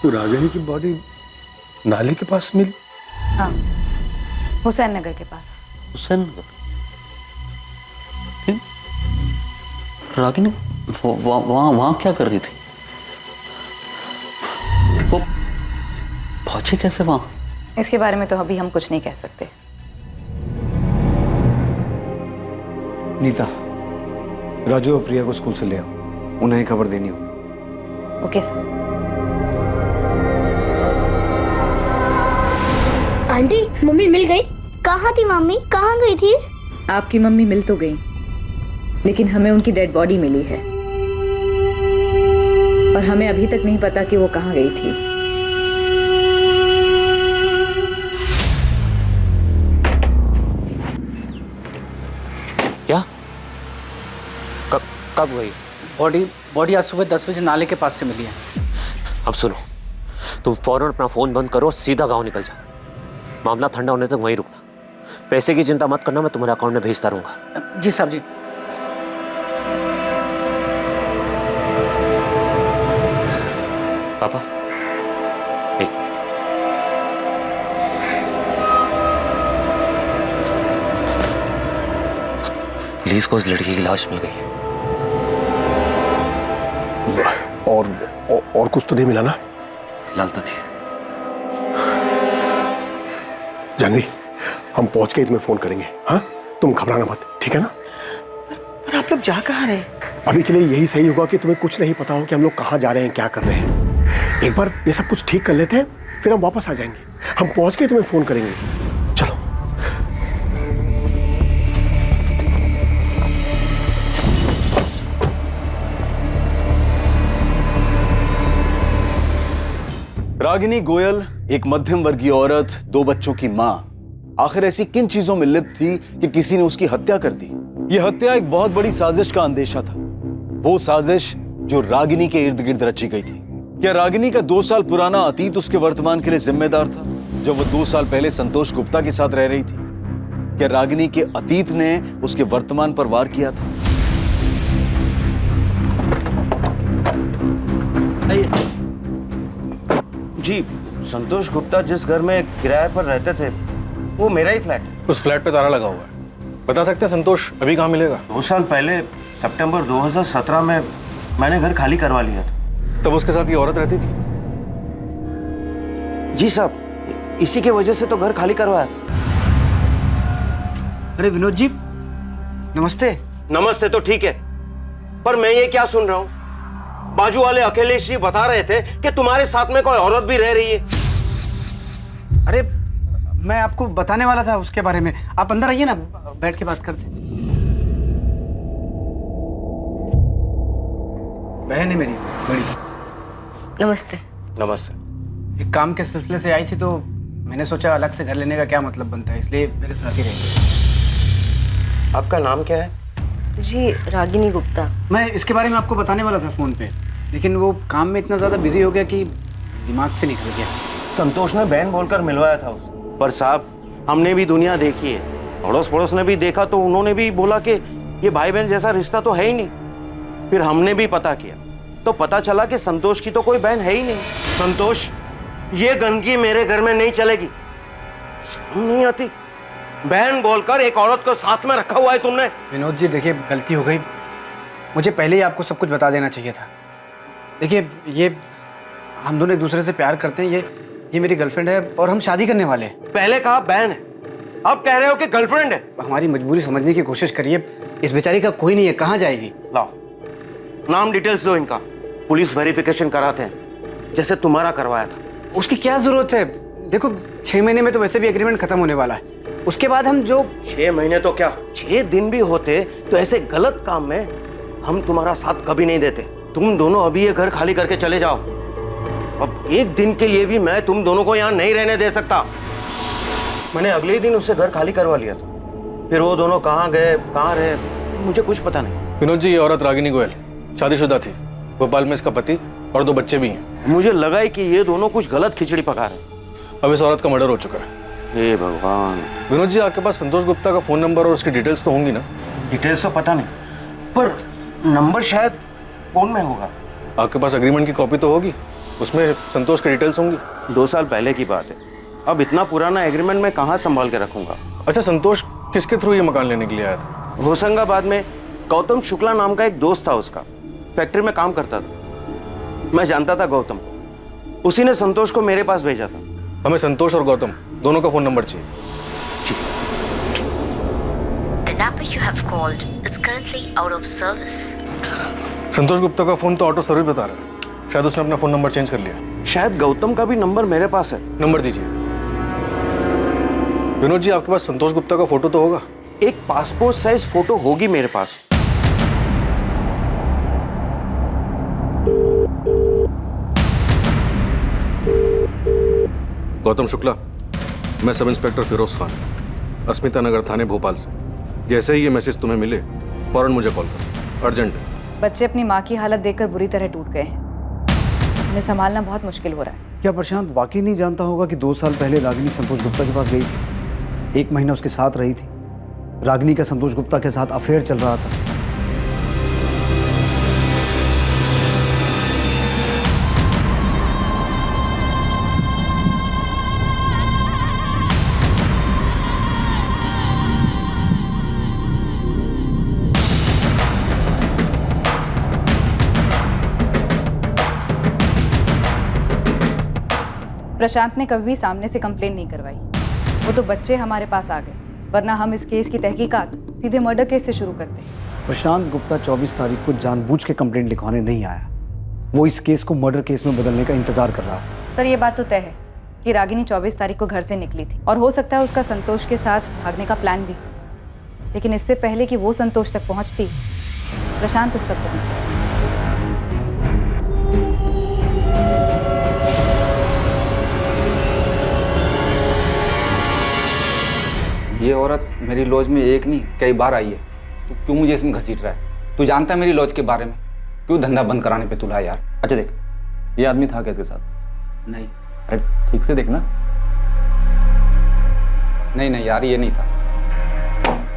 तो रागिनी की बॉडी नाले के पास मिली? हाँ, हुसैन नगर के पास। हुसैन नगर? रागिनी वहाँ क्या कर रही थी? वो पहुंची कैसे वहाँ? इसके बारे में तो अभी हम कुछ नहीं कह सकते। नीता, राजू और प्रिया को स्कूल से ले आओ, उन्हें खबर देनी हो। Okay sir. आंटी, मम्मी मिल गई? कहाँ थी मम्मी? कहाँ गई थी? आपकी मम्मी मिल तो गई, लेकिन हमें उनकी डेड बॉडी मिली है और हमें अभी तक नहीं पता कि वो कहाँ गई थी। क्या? कब गई? बॉडी आज सुबह 10 बजे नाले के पास से मिली है। अब सुनो, तुम फौरन अपना फोन बंद करो, सीधा गांव निकल जाओ। मामला ठंडा होने तक वहीं रुकना। पैसे की चिंता मत करना, मैं तुम्हारे अकाउंट में भेजता रहूंगा। जी साहब जी। पापा, एक पुलिस को उस लड़की की लाश मिल गई है। और कुछ तो नहीं मिला ना? फिलहाल तो नहीं। जानवी, हम पहुंच के तुम्हें फोन करेंगे। हाँ, तुम घबराना मत, ठीक है ना? पर आप लोग जा कहाँ रहे? अभी के लिए यही सही होगा कि तुम्हें कुछ नहीं पता हो कि हम लोग कहाँ जा रहे हैं, क्या कर रहे हैं। एक बार ये सब कुछ ठीक कर लेते हैं, फिर हम वापस आ जाएंगे। हम पहुंच के तुम्हें फोन करेंगे। चलो। रागिनी गोयल एक मध्यम वर्गीय औरत, 2 बच्चों की मां, आखिर ऐसी किन चीजों में लिप्त थी कि किसी ने उसकी हत्या कर दी? यह हत्या एक बहुत बड़ी साजिश का अंदेशा था, वो साजिश जो रागिनी के इर्द गिर्द रची गई थी। क्या रागिनी का 2 साल पुराना अतीत उसके वर्तमान के लिए जिम्मेदार था, जब वो 2 साल पहले संतोष गुप्ता के साथ रह रही थी? क्या रागिनी के अतीत ने उसके वर्तमान पर वार किया था? जी, संतोष गुप्ता जिस घर में किराए पर रहते थे वो मेरा ही फ्लैट है। उस फ्लैट पे ताला लगा हुआ है। बता सकते हैं संतोष अभी कहाँ मिलेगा? 2 साल पहले सितंबर 2017 में मैंने घर खाली करवा लिया था। तब उसके साथ ये औरत रहती थी? जी साहब, इसी के वजह से तो घर खाली करवाया। अरे विनोद जी, नमस्ते। नमस्ते तो ठीक है, पर मैं ये क्या सुन रहा हूँ? बाजू वाले अखिलेश जी बता रहे थे कि तुम्हारे साथ में कोई औरत भी रह रही है। अरे मैं आपको बताने वाला था उसके बारे में। आप अंदर आइए ना, बैठ के बात करते। बहन है मेरी बड़ी। नमस्ते। नमस्ते। एक काम के सिलसिले से आई थी तो मैंने सोचा अलग से घर लेने का क्या मतलब बनता है, इसलिए मेरे साथ ही रहेंगे। आपका नाम क्या है? जी, रागिनी गुप्ता। मैं इसके बारे में आपको बताने वाला था फोन पे, लेकिन वो काम में इतना ज्यादा बिजी हो गया कि दिमाग से निकल गया। संतोष ने बहन बोलकर मिलवाया था उसे, पर साहब हमने भी दुनिया देखी है, अड़ोस पड़ोस ने भी देखा तो उन्होंने भी बोला कि ये भाई बहन जैसा रिश्ता तो है ही नहीं। फिर हमने भी पता किया तो पता चला कि संतोष की तो कोई बहन है ही नहीं। संतोष, ये गंदगी मेरे घर में नहीं चलेगी। शर्म नहीं आती? बहन बोलकर एक औरत को साथ में रखा हुआ है तुमने। विनोद जी देखिए, गलती हो गई, मुझे पहले ही आपको सब कुछ बता देना चाहिए था। देखिए, ये हम दोनों एक दूसरे से प्यार करते हैं, ये मेरी गर्लफ्रेंड है और हम शादी करने वाले हैं। पहले कहा बहन है, अब कह रहे हो कि गर्लफ्रेंड है। हमारी मजबूरी समझने की कोशिश करिए, इस बेचारी का कोई नहीं है, कहाँ जाएगी? लाओ नाम डिटेल्स दो इनका, पुलिस वेरिफिकेशन कराते हैं जैसे तुम्हारा करवाया था। उसकी क्या जरूरत है? देखो 6 महीने में तो वैसे भी एग्रीमेंट खत्म होने वाला है, उसके बाद हम जो 6 महीने तो क्या 6 दिन भी होते तो ऐसे गलत काम में हम तुम्हारा साथ कभी नहीं देते। तुम दोनों अभी ये घर खाली करके चले जाओ। अब एक दिन के लिए भी मैं तुम दोनों को यहाँ नहीं रहने दे सकता। मैंने अगले ही दिन उससे घर खाली करवा लिया था। फिर वो दोनों कहाँ गए कहाँ रहे मुझे कुछ पता नहीं। विनोद जी, ये औरत रागिनी गोयल शादीशुदा थी, भोपाल में इसका पति और 2 बच्चे भी हैं। मुझे लगा ही कि ये दोनों कुछ गलत खिचड़ी पका रहे। अब इस औरत का मर्डर हो चुका है। हे भगवान। विनोद जी, आपके पास संतोष गुप्ता का फोन नंबर और उसकी डिटेल्स तो होंगी ना? डिटेल्स तो पता नहीं, पर नंबर शायद फोन में होगा। आपके पास एग्रीमेंट की कॉपी तो होगी, उसमें संतोष की डिटेल्स होंगी। 2 साल पहले की बात है, अब इतना पुराना एग्रीमेंट मैं कहाँ संभाल के रखूंगा। अच्छा, संतोष किसके थ्रू ये मकान लेने के लिए आया था? होशंगाबाद में गौतम शुक्ला नाम का एक दोस्त था, उसका फैक्ट्री में काम करता था। मैं जानता था गौतम, उसी ने संतोष को मेरे पास भेजा था। हमें संतोष और गौतम दोनों का फोन नंबर चाहिए। The number you have called is currently out of service. संतोष गुप्ता का फोन तो ऑटो सर्विस बता रहा है, शायद उसने अपना फोन नंबर चेंज कर लिया। शायद गौतम का भी नंबर मेरे पास है। नंबर दीजिए। विनोद जी, आपके पास संतोष गुप्ता का फोटो तो होगा? एक पासपोर्ट साइज फोटो होगी मेरे पास। गौतम शुक्ला, मैं सब इंस्पेक्टर फिरोज खान, अस्मिता नगर थाने भोपाल से। जैसे ही ये मैसेज तुम्हें मिले फौरन मुझे कॉल करो, अर्जेंट है। बच्चे अपनी माँ की हालत देखकर बुरी तरह टूट गए हैं, उन्हें संभालना बहुत मुश्किल हो रहा है। क्या प्रशांत वाकई नहीं जानता होगा कि 2 साल पहले रागिनी संतोष गुप्ता के पास गई थी, 1 महीना उसके साथ रही थी, रागिनी का संतोष गुप्ता के साथ अफेयर चल रहा था। प्रशांत ने कभी भी सामने से कंप्लेन नहीं करवाई, वो तो बच्चे हमारे पास आ गए, वरना हम इस केस की तहकीकात सीधे मर्डर केस से शुरू करते। प्रशांत गुप्ता 24 तारीख को जानबूझ के कंप्लेंट लिखवाने नहीं आया, वो इस केस को मर्डर केस में बदलने का इंतजार कर रहा था। सर, ये बात तो तय है कि रागिनी 24 तारीख को घर से निकली थी और हो सकता है उसका संतोष के साथ भागने का प्लान भी, लेकिन इससे पहले कि वो संतोष तक पहुंचती, प्रशांत उस तक पहुंच गया। ये औरत मेरी लॉज में एक नहीं कई बार आई है। तू क्यों मुझे इसमें घसीट रहा है? तू जानता है मेरी लॉज के बारे में? क्यों धंधा बंद कराने पे तुला यार? अच्छा देख, ये आदमी था क्या इसके साथ? नहीं। अरे ठीक से देखना। नहीं नहीं यार, ये नहीं था।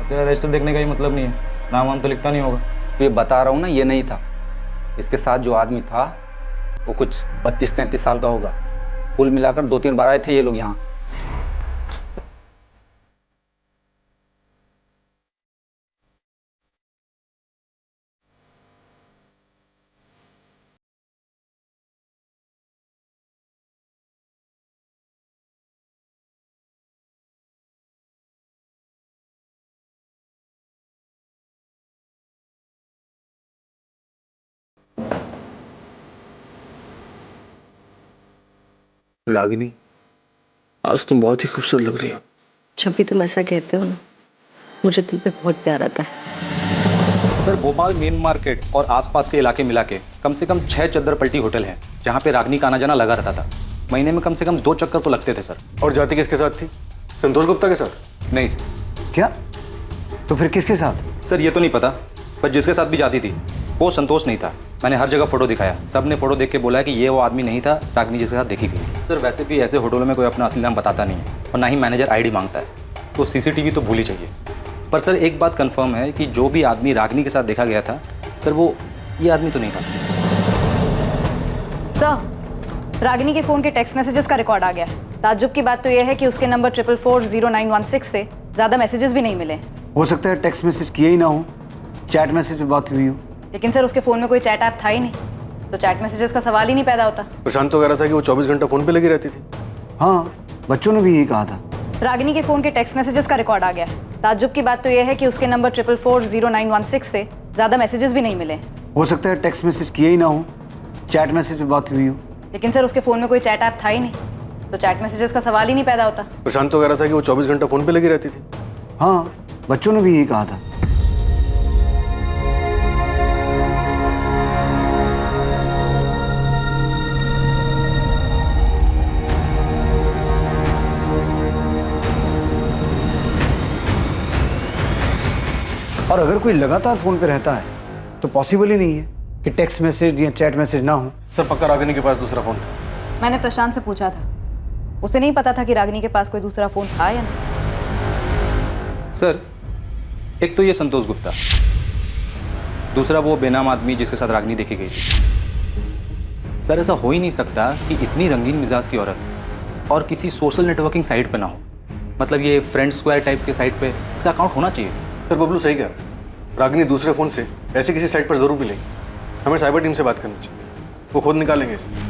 तेरा रजिस्टर देखने का ही मतलब नहीं है, नाम वाम तो लिखता नहीं होगा। तो ये बता रहा हूँ ना, ये नहीं था। इसके साथ जो आदमी था वो कुछ 32-33 साल का होगा। कुल मिलाकर 2-3 बार आए थे ये लोग यहाँ। रागिनी, आज तुम बहुत ही खूबसूरत लग रही हो। जब भी तुम ऐसा कहते हो ना, मुझे दिल पे बहुत प्यार आता है। सर, भोपाल मेन मार्केट और आसपास के इलाके मिला के कम से कम 6 चद्दर पलटी होटल हैं जहाँ पे रागिनी का आना जाना लगा रहता था। महीने में कम से कम 2 चक्कर तो लगते थे सर। और जाति किसके साथ थी? संतोष गुप्ता के साथ? नहीं सर। क्या? तो फिर किसके साथ? सर ये तो नहीं पता, पर जिसके साथ भी जाती थी वो संतोष नहीं था। मैंने हर जगह फोटो दिखाया, सब ने फोटो देख के बोला कि ये वो आदमी नहीं था रागिनी जिसके साथ देखी गई। सर वैसे भी ऐसे होटलों में कोई अपना असली नाम बताता नहीं है और ना ही मैनेजर आईडी मांगता है, तो सीसीटीवी तो भूल ही चाहिए। पर सर एक बात कंफर्म है कि जो भी आदमी रागिनी के साथ देखा गया था सर, वो ये आदमी तो नहीं था। सर, रागिनी के फ़ोन के टेक्स्ट मैसेजेस का रिकॉर्ड आ गया है। ताज्जुब की बात तो यह है कि उसके नंबर 44400916 से ज़्यादा मैसेजेस भी नहीं मिले। हो सकता है टेक्स्ट मैसेज किए ही ना हो, चैट मैसेज पे बात हुई हो। लेकिन सर उसके फ़ोन में कोई चैट ऐप था ही नहीं, तो चैट मैसेजेस का सवाल ही नहीं पैदा होता। प्रशांत तो कह रहा था कि वो 24 घंटा फोन पे लगी रहती थी। हाँ, बच्चों ने भी यही कहा था। रागिनी के फ़ोन के टेक्स्ट मैसेजेस का रिकॉर्ड आ गया है। ताज्जुब की बात तो यह है कि उसके नंबर 44400916 से ज़्यादा मैसेजेस भी नहीं मिले। हो सकता है टेक्स्ट मैसेज किए ही ना हो, चैट मैसेज पे बात हुई हो। लेकिन सर उसके फ़ोन में कोई चैट ऐप था ही नहीं, तो चैट मैसेजेस का सवाल ही नहीं पैदा होता। प्रशांत तो कह रहा था कि वो 24 घंटा फोन पे लगी रहती थी। हाँ, बच्चों ने भी यही कहा था। और अगर कोई लगातार फोन पे रहता है तो पॉसिबल ही नहीं है कि टेक्स्ट मैसेज या चैट मैसेज ना हो। सर पक्का रागिनी के पास दूसरा फोन था? मैंने प्रशांत से पूछा था, उसे नहीं पता था कि रागिनी के पास कोई दूसरा फोन था या नहीं। सर एक तो ये संतोष गुप्ता, दूसरा वो बेनाम आदमी जिसके साथ रागिनी देखी गई थी। सर ऐसा हो ही नहीं सकता कि इतनी रंगीन मिजाज की औरत और किसी सोशल नेटवर्किंग साइट पे ना हो। मतलब ये फ्रेंड स्क्वायर टाइप के साइट पे इसका अकाउंट होना चाहिए। सर बबलू सही कह रहा है, रागिनी दूसरे फोन से ऐसे किसी साइट पर जरूर मिलेगी। हमें साइबर टीम से बात करनी चाहिए, वो खुद निकालेंगे इसे।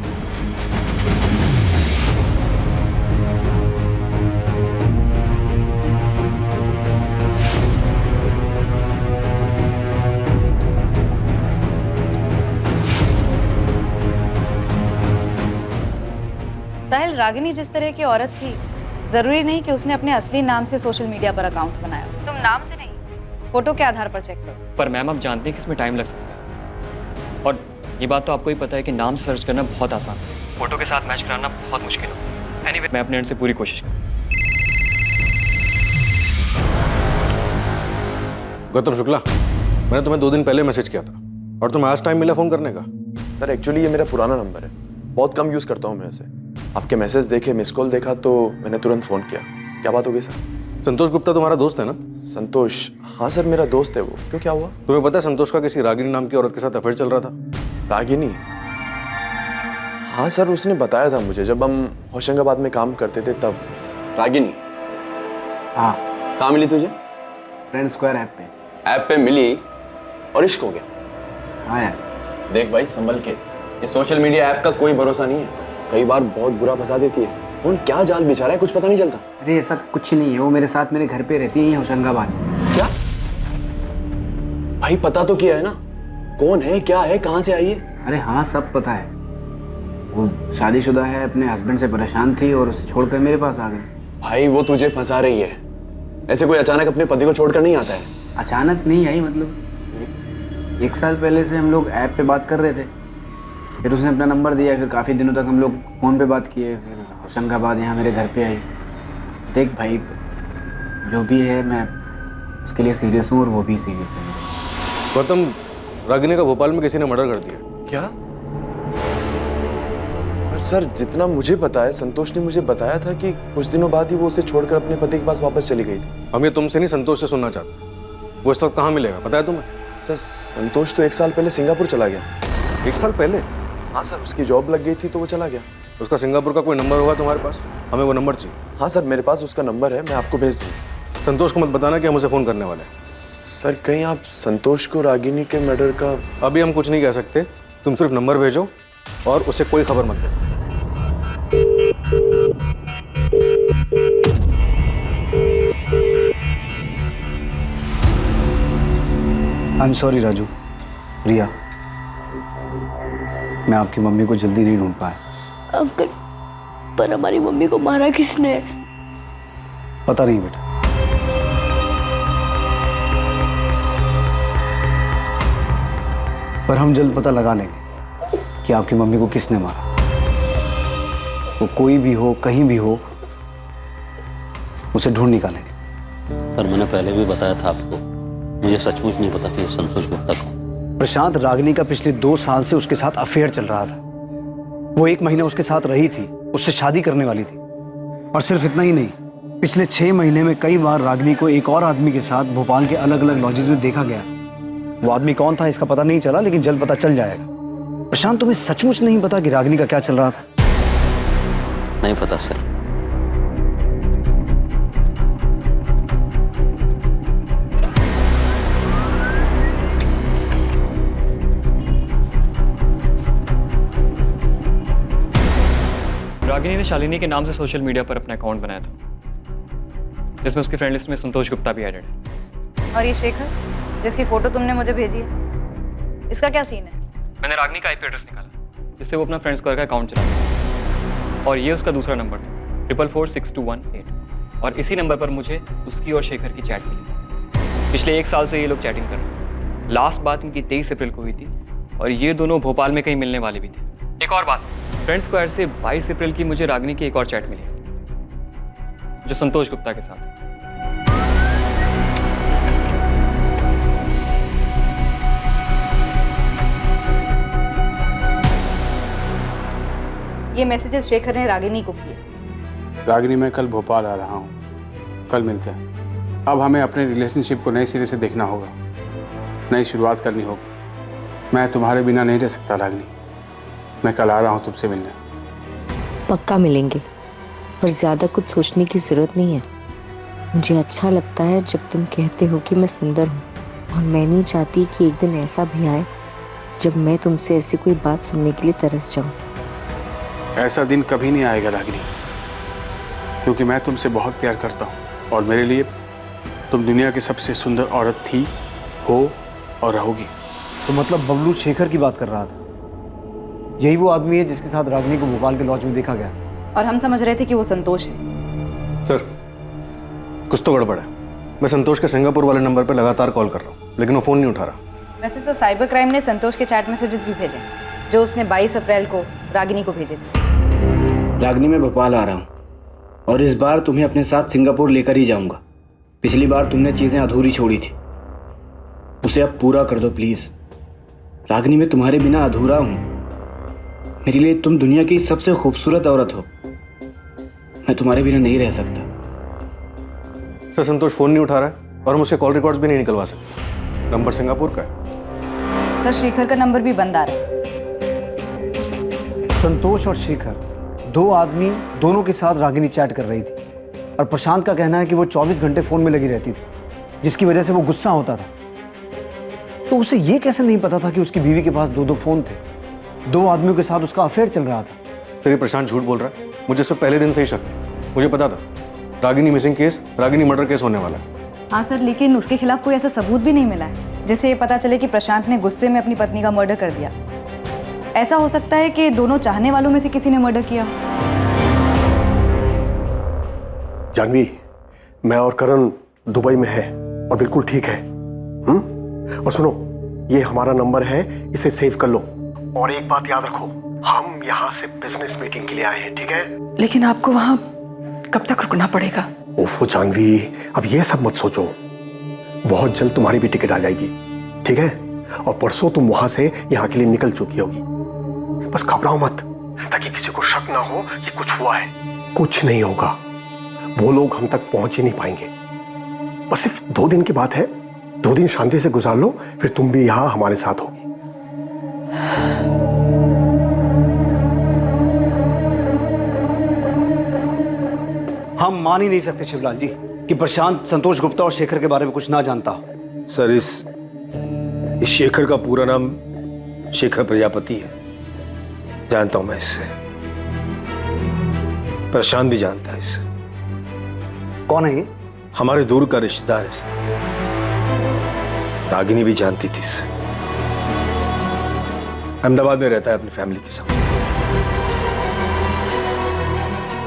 साहिल, रागिनी जिस तरह की औरत थी, जरूरी नहीं कि उसने अपने असली नाम से सोशल मीडिया पर अकाउंट बनाया। तुम नाम से नहीं, फोटो के आधार पर चेक करो। पर मैम आप जानते हैं कि इसमें टाइम लग सकता है, और ये बात तो आपको ही पता है कि नाम सर्च करना बहुत आसान है, फोटो के साथ मैच कराना बहुत मुश्किल है। एनीवे, मैं अपने एंड से पूरी कोशिश करूँ। गौतम शुक्ला, मैंने तुम्हें 2 दिन पहले मैसेज किया था और तुम्हें आज टाइम मिला फोन करने का? सर एक्चुअली ये मेरा पुराना नंबर है, बहुत कम यूज़ करता हूँ मैं इसे। आपके मैसेज देखे, मिस कॉल देखा तो मैंने तुरंत फ़ोन किया। क्या बात हो गई सर? संतोष गुप्ता तुम्हारा दोस्त है ना? संतोष? हाँ सर मेरा दोस्त है वो। क्यों, क्या हुआ? तुम्हें पता है संतोष का किसी रागिनी नाम की औरत के साथ अफेयर चल रहा था? रागिनी? हाँ सर, उसने बताया था मुझे, जब हम होशंगाबाद में काम करते थे तब। रागिनी? हाँ। कहाँ मिली तुझे? फ्रेंड स्क्वायर ऐप पे। ऐप पे मिली और इश्क हो गया? हाँ यार। देख भाई संभल के, ये सोशल मीडिया ऐप का कोई भरोसा नहीं है, कई बार बहुत बुरा फंसा देती है। कौन क्या जाल बिछा रहा है कुछ पता नहीं चलता। अरे ऐसा कुछ नहीं है, वो मेरे साथ मेरे घर पे रहती है होशंगाबाद। क्या भाई, पता तो किया है ना कौन है, क्या है, कहाँ से आई है? अरे हाँ सब पता है, वो शादीशुदा है, अपने हस्बैंड से परेशान थी और उसे छोड़कर मेरे पास आ गई। भाई वो तुझे फंसा रही है, ऐसे कोई अचानक अपने पति को छोड़कर नहीं आता है। अचानक नहीं आई, मतलब 1 साल पहले से हम लोग ऐप पे बात कर रहे थे, फिर उसने अपना नंबर दिया, फिर काफ़ी दिनों तक हम लोग फ़ोन पे बात किए, फिर होशंगाबाद यहाँ मेरे घर पे आई। देख भाई, जो भी है मैं उसके लिए सीरियस हूँ और वो भी सीरियस है। गौतम, रागिनी का भोपाल में किसी ने मर्डर कर दिया। क्या? पर सर, जितना मुझे पता है, संतोष ने मुझे बताया था कि कुछ दिनों बाद ही वो उसे छोड़कर अपने पति के पास वापस चली गई थी। हम ये तुमसे नहीं, संतोष से सुनना चाहते। वो इस वक्त कहाँ मिलेगा, पता है तुम्हें? सर, संतोष तो 1 साल पहले सिंगापुर चला गया। 1 साल पहले? हाँ सर, उसकी जॉब लग गई थी तो वो चला गया। उसका सिंगापुर का कोई नंबर होगा तुम्हारे पास? हमें वो नंबर चाहिए। हाँ सर, मेरे पास उसका नंबर है, मैं आपको भेज दूँ। संतोष को मत बताना कि हम उसे फ़ोन करने वाले हैं। सर, कहीं आप संतोष को रागिनी के मर्डर का... अभी हम कुछ नहीं कह सकते, तुम सिर्फ नंबर भेजो और उसे कोई खबर मत दो। आई एम सॉरी राजू, रिया, मैं आपकी मम्मी को जल्दी नहीं ढूंढ पाया। अंकल, पर हमारी मम्मी को मारा किसने? पता नहीं बेटा। पर हम जल्द पता लगा लेंगे कि आपकी मम्मी को किसने मारा। वो कोई भी हो, कहीं भी हो, उसे ढूंढ निकालेंगे। पर मैंने पहले भी बताया था आपको, मुझे सचमुच नहीं पता कि ये संतोष गुप्ता कौन। प्रशांत, रागिनी का पिछले 2 साल से उसके साथ अफेयर चल रहा था। वो 1 महीना उसके साथ रही थी, उससे शादी करने वाली थी। और सिर्फ इतना ही नहीं, पिछले 6 महीने में कई बार रागिनी को एक और आदमी के साथ भोपाल के अलग अलग लॉजेस में देखा गया। वो आदमी कौन था इसका पता नहीं चला, लेकिन जल्द पता चल जाएगा। प्रशांत, तुम्हें सचमुच नहीं पता कि रागिनी का क्या चल रहा था? नहीं पता सर। रागिनी ने शालिनी के नाम से सोशल मीडिया पर अपना अकाउंट बनाया था, जिसमें उसकी फ्रेंड लिस्ट में संतोष गुप्ता भी एडेड है। और ये शेखर, जिसकी फोटो तुमने मुझे भेजी है, इसका क्या सीन है? मैंने रागिनी का IP एड्रेस निकाला, जिससे वो अपना फ्रेंड स्क्वायर का अकाउंट चलाता है। और ये उसका दूसरा नंबर था, 444621 और इसी नंबर पर मुझे उसकी और शेखर की चैट मिली। पिछले 1 साल से ये लोग चैटिंग कर रहे हैं। लास्ट बात इनकी 23 अप्रैल को हुई थी और ये दोनों भोपाल में कहीं मिलने वाले भी थे। एक और बात, फ्रेंड स्क्वायर से 22 अप्रैल की मुझे रागिनी की एक और चैट मिली, जो संतोष गुप्ता के साथ है। ये मैसेजेस शेखर ने रागिनी को किए। रागिनी, मैं कल भोपाल आ रहा हूँ, कल मिलते हैं। अब हमें अपने रिलेशनशिप को नए सिरे से देखना होगा, नई शुरुआत करनी होगी। मैं तुम्हारे बिना नहीं रह सकता रागिनी। मैं कल आ रहा हूँ तुमसे मिलने। पक्का मिलेंगे, पर ज़्यादा कुछ सोचने की ज़रूरत नहीं है। मुझे अच्छा लगता है जब तुम कहते हो कि मैं सुंदर हूँ, और मैं नहीं चाहती कि एक दिन ऐसा भी आए जब मैं तुमसे ऐसी कोई बात सुनने के लिए तरस जाऊँ। ऐसा दिन कभी नहीं आएगा रागिनी, क्योंकि मैं तुमसे बहुत प्यार करता हूँ और मेरे लिए तुम दुनिया की सबसे सुंदर औरत थी, हो और रहोगी। तो मतलब बबलू शेखर की बात कर रहा था? यही वो आदमी है जिसके साथ रागिनी को भोपाल के लॉज में देखा गया? और हम समझ रहे थे कि वो संतोष है। सर, कुछ तो गड़बड़ है। मैं संतोष के सिंगापुर वाले नंबर पर लगातार कॉल कर रहा हूँ, लेकिन वो फ़ोन नहीं उठा रहा। वैसे सर, साइबर क्राइम ने संतोष के चैट मैसेजेस भी भेजे, जो उसने 22 अप्रैल को रागिनी को भेजे थे। रागिनी, मैं भोपाल आ रहा हूँ और इस बार तुम्हें अपने साथ सिंगापुर लेकर ही जाऊंगा। पिछली बार तुमने चीज़ें अधूरी छोड़ी थी, उसे अब पूरा कर दो प्लीज़। रागिनी, मैं तुम्हारे बिना अधूरा हूँ। मेरे लिए तुम दुनिया की सबसे खूबसूरत औरत हो। मैं तुम्हारे बिना नहीं रह सकता। सर, संतोष फ़ोन नहीं उठा रहा है और हम उसके कॉल रिकॉर्ड्स भी नहीं निकलवा सकते। नंबर सिंगापुर का है। सर, शेखर का नंबर भी बंद आ रहा है। संतोष और शेखर, 2 आदमी, दोनों के साथ रागिनी चैट कर रही थी। और प्रशांत का कहना है कि वो 24 घंटे फ़ोन में लगी रहती थी, जिसकी वजह से वो गुस्सा होता था। तो उसे ये कैसे नहीं पता था कि उसकी बीवी के पास 2 फ़ोन थे? 2 आदमियों के साथ उसका अफेयर चल रहा था। सर, ये प्रशांत झूठ बोल रहा है। मुझे इससे पहले दिन से ही शक है। मुझे पता था Ragini missing case, Ragini murder case होने वाला है। हाँ सर, लेकिन उसके खिलाफ कोई ऐसा सबूत भी नहीं मिला है जिससे ये पता चले कि प्रशांत ने गुस्से में अपनी पत्नी का मर्डर कर दिया। ऐसा हो सकता है कि दोनों चाहने वालों में से किसी ने मर्डर किया। जानवी, मैं और करण दुबई में है और बिल्कुल ठीक है। और सुनो, ये हमारा नंबर है, इसे सेव कर लो। और एक बात याद रखो, हम यहाँ से बिजनेस मीटिंग के लिए आए हैं, ठीक है? लेकिन आपको वहाँ कब तक रुकना पड़ेगा? ओफो जानवी, अब ये सब मत सोचो, बहुत जल्द तुम्हारी भी टिकट आ जाएगी, ठीक है? और परसों तुम वहां से यहाँ के लिए निकल चुकी होगी। बस घबराओ मत, ताकि किसी को शक ना हो कि कुछ हुआ है। कुछ नहीं होगा, वो लोग हम तक पहुंच ही नहीं पाएंगे। बस सिर्फ 2 दिन की बात है, 2 दिन शांति से गुजार लो, फिर तुम भी यहाँ हमारे साथ होगी। हम मान ही नहीं सकते शिवलाल जी कि प्रशांत संतोष गुप्ता और शेखर के बारे में कुछ ना जानता हो। सर, इस शेखर का पूरा नाम शेखर प्रजापति है, जानता हूं मैं इससे। प्रशांत भी जानता है इससे। कौन है ये? हमारे दूर का रिश्तेदार है सर। रागिनी भी जानती थी इससे। अहमदाबाद में रहता है अपनी फैमिली के साथ।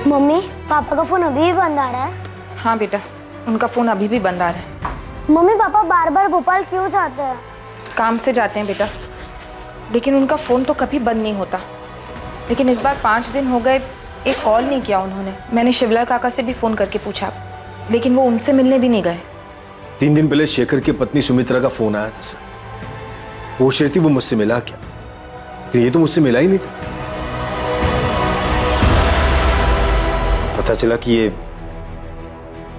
मम्मी, पापा का फोन अभी भी बंद आ रहा है? हाँ बेटा, उनका फोन अभी भी बंद आ रहा है। मम्मी, पापा बार बार भोपाल क्यों जाते हैं? काम से जाते हैं बेटा, लेकिन उनका फ़ोन तो कभी बंद नहीं होता। लेकिन इस बार 5 दिन हो गए, एक कॉल नहीं किया उन्होंने। मैंने शिवलाल काका से भी फ़ोन करके पूछा, लेकिन वो उनसे मिलने भी नहीं गए। 3 दिन पहले शेखर की पत्नी सुमित्रा का फोन आया था सर। वो पूछ रही थी वो मुझसे मिला क्या, लेकिन ये तो मुझसे मिला ही नहीं था। पता चला कि ये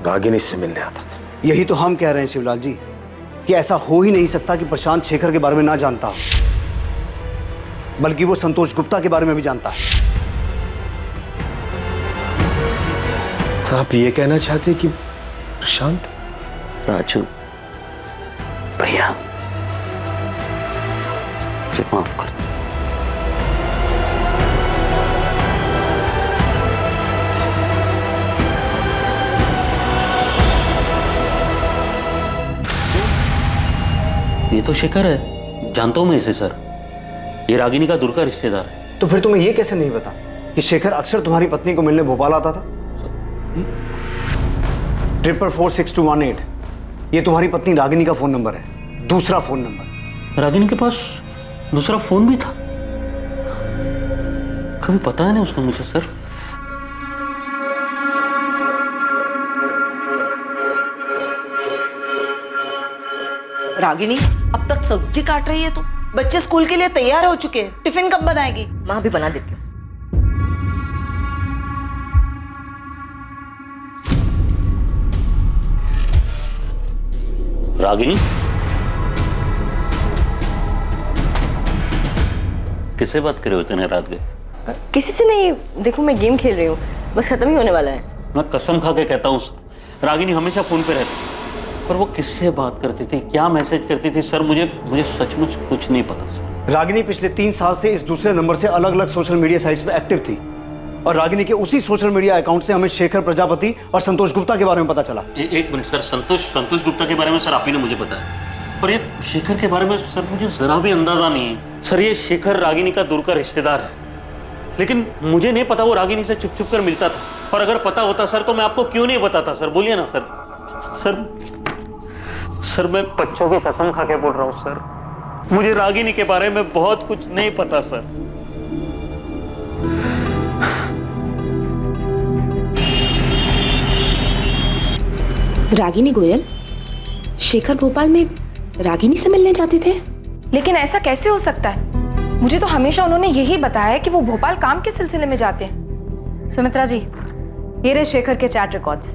रागिनी से मिलने आता था। यही तो हम कह रहे हैं शिवलाल जी कि ऐसा हो ही नहीं सकता कि प्रशांत शेखर के बारे में ना जानता हो, बल्कि वो संतोष गुप्ता के बारे में भी जानता है। सर, आप ये कहना चाहते हैं कि प्रशांत? राजू, प्रिया, मुझे माफ कर दो। ये तो शेखर है, जानता हूं मैं इसे सर। ये रागिनी का दूर का रिश्तेदार है। तो फिर तुम्हें ये कैसे नहीं पता कि शेखर अक्सर तुम्हारी पत्नी को मिलने भोपाल आता था? 4446218 ये तुम्हारी पत्नी रागिनी का फोन नंबर है, दूसरा फोन नंबर। रागिनी के पास दूसरा फोन भी था? कभी पता है नहीं उसका मुझे सर। रागिनी, अब तक सब्जी काट रही है तू? बच्चे स्कूल के लिए तैयार हो चुके हैं, टिफिन कब बनाएगी? माँ भी बना देती हूँ। रागिनी, किससे बात कर रहे हो इतने रात गए? किसी से नहीं, देखो मैं गेम खेल रही हूँ, बस खत्म ही होने वाला है। मैं कसम खा के कहता हूँ सर, रागिनी हमेशा फोन पे रहती, पर वो किससे बात करती थी, क्या मैसेज करती थी सर, मुझे सचमुच कुछ नहीं पता सर। रागिनी पिछले 3 साल से इस दूसरे नंबर से अलग अलग सोशल मीडिया साइट्स पे एक्टिव थी, और रागिनी के उसी सोशल मीडिया अकाउंट से हमें शेखर प्रजापति और संतोष गुप्ता के बारे में पता चला। एक मिनट सर, संतोष गुप्ता के बारे में सर आप ही ने मुझे बताया, पर ये शेखर के बारे में सर मुझे जरा भी अंदाजा नहीं है। सर, ये शेखर रागिनी का दूर का रिश्तेदार है, लेकिन मुझे नहीं पता वो रागिनी से छुप छुप कर मिलता था, और अगर पता होता सर तो मैं आपको क्यों नहीं बताता सर, बोलिए ना सर। सर मैं बच्चों की कसम खा के बोल रहा हूँ सर, मुझे रागिनी के बारे में बहुत कुछ नहीं पता सर। रागिनी गोयल, शेखर भोपाल में रागिनी से मिलने जाते थे? लेकिन ऐसा कैसे हो सकता है? मुझे तो हमेशा उन्होंने यही बताया कि वो भोपाल काम के सिलसिले में जाते हैं। सुमित्रा जी, ये रहे शेखर के चैट रिकॉर्ड्स।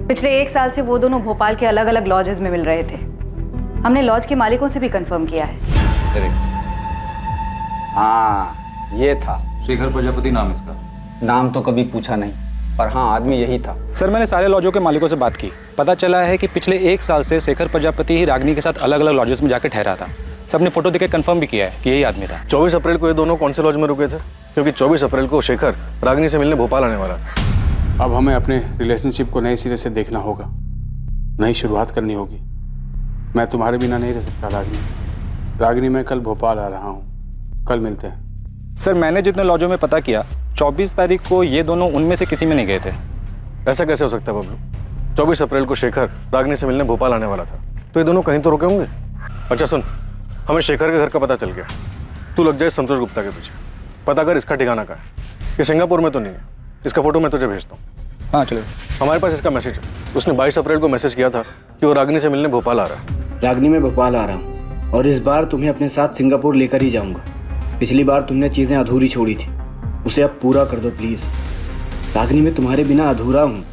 पिछले 1 साल से वो दोनों भोपाल के अलग अलग लॉजेस में मिल रहे थे। हमने लॉज के मालिकों से भी कंफर्म किया है। हाँ, ये था शेखर प्रजापति नाम इसका। नाम तो कभी पूछा नहीं, पर हाँ आदमी यही था। सर, मैंने सारे लॉजों के मालिकों से बात की, पता चला है कि पिछले 1 साल से शेखर प्रजापति ही रागिनी के साथ अलग अलग लॉजेस में जाकर ठहरा था। सबने फोटो देख के कंफर्म भी किया है कि यही आदमी था। 24 अप्रैल को ये दोनों कौन से लॉज में रुके थे? क्योंकि 24 अप्रैल को शेखर रागिनी से मिलने भोपाल आने वाला था। अब हमें अपने रिलेशनशिप को नए सिरे से देखना होगा, नई शुरुआत करनी होगी। मैं तुम्हारे बिना नहीं रह सकता रागिनी, मैं कल भोपाल आ रहा हूँ, कल मिलते हैं। सर, मैंने जितने लॉजों में पता किया, 24 तारीख को ये दोनों उनमें से किसी में नहीं गए थे। ऐसा कैसे हो सकता है बबलू? 24 अप्रैल को शेखर रागिनी से मिलने भोपाल आने वाला था, तो ये दोनों कहीं तो रुके होंगे। अच्छा सुन, हमें शेखर के घर का पता चल गया, तू लग जाए संतोष गुप्ता के पीछे, पता कर इसका ठिकाना कहाँ है। ये सिंगापुर में तो नहीं है, इसका फोटो मैं तुझे भेजता हूँ। हाँ चलो। हमारे पास इसका मैसेज है। उसने 22 अप्रैल को मैसेज किया था कि वो रागिनी से मिलने भोपाल आ रहा है। रागिनी, मैं भोपाल आ रहा हूँ और इस बार तुम्हें अपने साथ सिंगापुर लेकर ही जाऊंगा। पिछली बार तुमने चीज़ें अधूरी छोड़ी थी, उसे अब पूरा कर दो प्लीज़। रागिनी, मैं तुम्हारे बिना अधूरा हूँ।